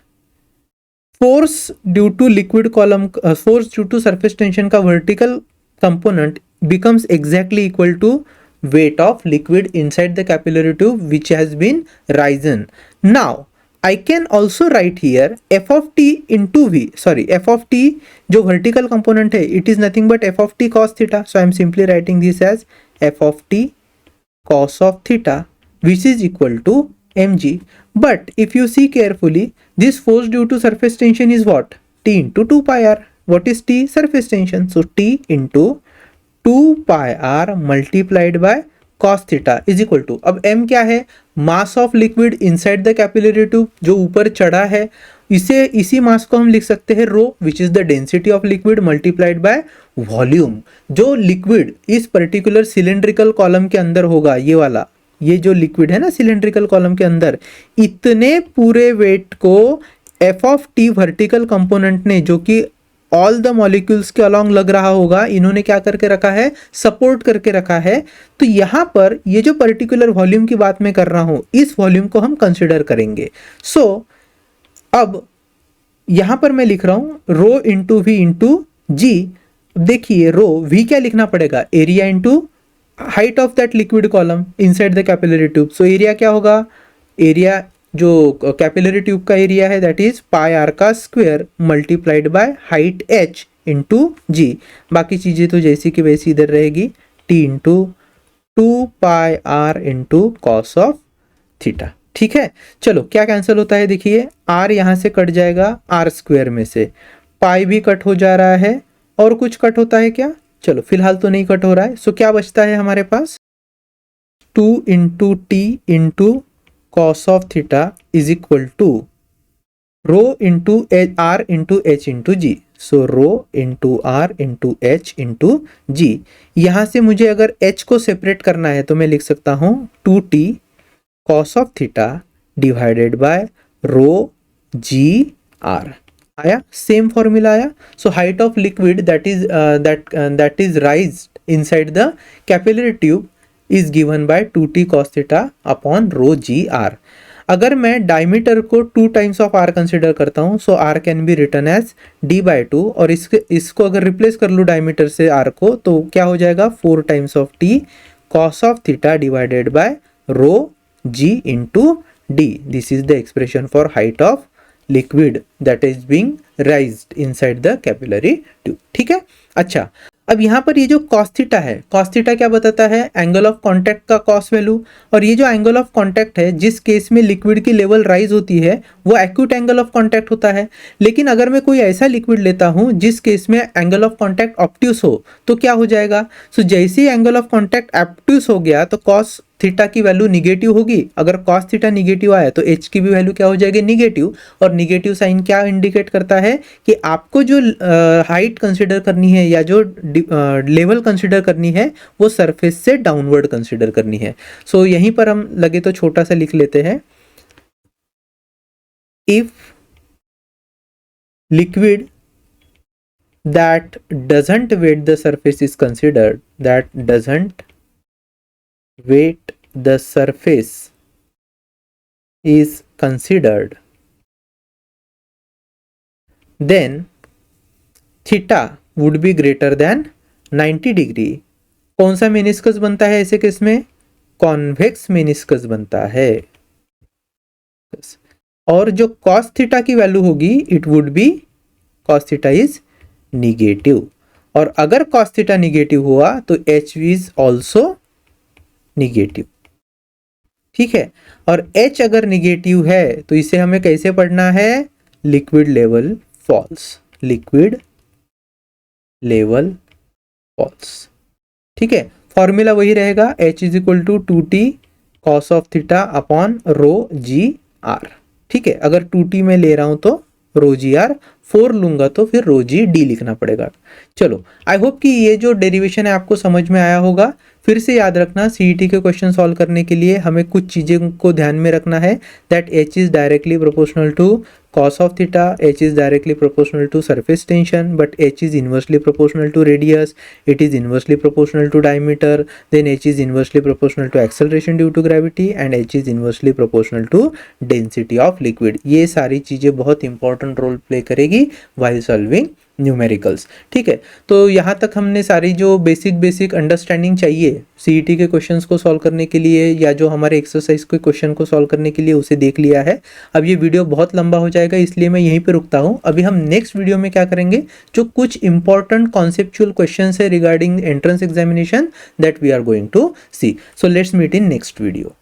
force due to liquid column, force due to surface tension का vertical component becomes exactly equal to weight of liquid inside the capillary tube which has been risen. Now I can also write here f of t into v, sorry, f of t जो vertical component है, it is nothing but f of t cos theta. So I am simply writing this as f of t cos of theta which is equal to mg. But if you see carefully, this force due to surface tension is what? T into 2 pi r. What is T? Surface tension. So T into 2 pi r multiplied by cos theta is equal to, अब m क्या है? Mass of liquid inside the capillary tube, जो ऊपर चढ़ा है, इसी मास को हम लिख सकते हैं rho, which is the density of liquid multiplied by volume. जो लिक्विड इस पर्टिकुलर सिलेंड्रिकल कॉलम के अंदर होगा, ये वाला, ये जो लिक्विड है ना सिलेंड्रिकल कॉलम के अंदर, इतने पूरे वेट को F of T vertical component ने, जो कि ऑल द मॉलिक्यूल्स के अलॉन्ग लग रहा होगा, इन्होंने क्या करके रखा है? सपोर्ट करके रखा है. तो यहाँ पर ये जो पर्टिकुलर वॉल्यूम की बात मैं कर रहा हूँ, इस वॉल्यूम को हम कंसिडर करेंगे. सो अब यहाँ पर मैं लिख रहा हूँ rho into v into g. देखिए रो, वी क्या लिखना पड़ेगा? Area into height of that liquid column inside the capillary tube. So area क्या होगा? एरिया जो कैपिलरी ट्यूब का एरिया है दैट इज पाई आर का square multiplied by height h into g. बाकी चीज़ें तो जैसी कि वैसी इधर रहेगी, t into 2 pi r into cos of theta. ठीक है, चलो क्या कैंसिल होता है? देखिए r यहाँ से कट जाएगा आर स्क्वायर में से, पाई भी कट हो जा रहा है, और कुछ कट होता है क्या? चलो फिलहाल तो नहीं कट हो रहा है. सो क्या बचता है हमारे पास? 2 into T into cos of theta is equal to rho into r into h into g. So rho into r into h into g. यहाँ से मुझे अगर h को सेपरेट करना है तो मैं लिख सकता हूँ 2t cos of theta divided by rho g r. आया? सेम फॉर्मूला आया. So height of liquid that is raised inside the capillary tube is given by 2t cos theta upon rho g r. अगर मैं डायमीटर को 2 टाइम्स ऑफ r कंसिडर करता हूँ, so r can be written as d by 2, और इसको अगर रिप्लेस कर लूँ डायमीटर से r को, तो क्या हो जाएगा? 4 times of t cos of theta divided by rho g into d. This is the expression for height of liquid that is being raised inside the capillary tube. ठीक है, अच्छा. अब यहाँ पर ये जो cos थीटा है, cos थीटा क्या बताता है? एंगल ऑफ कांटेक्ट का cos वैल्यू. और ये जो एंगल ऑफ कांटेक्ट है, जिस केस में लिक्विड की लेवल राइज होती है, वो एक्यूट एंगल ऑफ कांटेक्ट होता है. लेकिन अगर मैं कोई ऐसा लिक्विड लेता हूँ जिस केस में एंगल ऑफ कांटेक्ट ऑब्ट्यूस हो, तो क्या हो जाएगा? सो जैसे ही एंगल ऑफ कांटेक्ट ऑब्ट्यूस हो गया, तो cos थीटा की वैल्यू निगेटिव होगी. अगर cos थीटा निगेटिव आया तो h की भी वैल्यू क्या हो जाएगी? निगेटिव. और निगेटिव साइन क्या इंडिकेट करता है? कि आपको जो हाइट कंसिडर करनी है या जो लेवल कंसिडर करनी है, वो सरफेस से डाउनवर्ड कंसिडर करनी है. सो यहीं पर हम लगे तो छोटा सा लिख लेते हैं. If liquid that doesn't wet the surface is considered, that doesn't weight the surface is considered, then theta would be greater than 90 degree. कौन सा मेनिस्कस बनता है ऐसे केस में? कॉन्वेक्स मेनिस्कस बनता है. और जो cos थीटा की वैल्यू होगी, it would be cos theta is negative. और अगर cos थीटा निगेटिव हुआ तो h इज ऑल्सो निगेटिव. ठीक है, और h अगर निगेटिव है तो इसे हमें कैसे पढ़ना है? Liquid level falls. Liquid level falls. ठीक है, फॉर्मूला वही रहेगा, h is equal to 2t cos of theta upon rho ji are. ठीक है, अगर 2t में ले रहा हूं तो रो जी आर, 4 लूंगा तो फिर रो जी डी लिखना पड़ेगा. चलो, आई होप कि ये जो डेरिवेशन है आपको समझ में आया होगा. फिर से याद रखना, सीईटी के क्वेश्चन सॉल्व करने के लिए हमें कुछ चीज़ें को ध्यान में रखना है. That h is directly proportional to cos of theta, h is directly proportional to surface tension, but h is inversely proportional to radius, it is inversely proportional to diameter, then h is inversely proportional to acceleration due to gravity, and h is inversely proportional to density of liquid. ये सारी चीज़ें बहुत इंपॉर्टेंट रोल प्ले करेगी while solving न्यूमेरिकल्स। ठीक है, तो यहाँ तक हमने सारी जो बेसिक अंडरस्टैंडिंग चाहिए सीईटी के क्वेश्चंस को सॉल्व करने के लिए या जो हमारे एक्सरसाइज के क्वेश्चन को सॉल्व करने के लिए उसे देख लिया है। अब ये वीडियो बहुत लंबा हो जाएगा इसलिए मैं यहीं पे रुकता हूँ। अभी हम नेक्स्ट वीडियो में क्या करेंगे, जो कुछ इंपॉर्टेंट कॉन्सेप्चुअल क्वेश्चंस है regarding entrance examination that we are going to see. So let's meet in next video.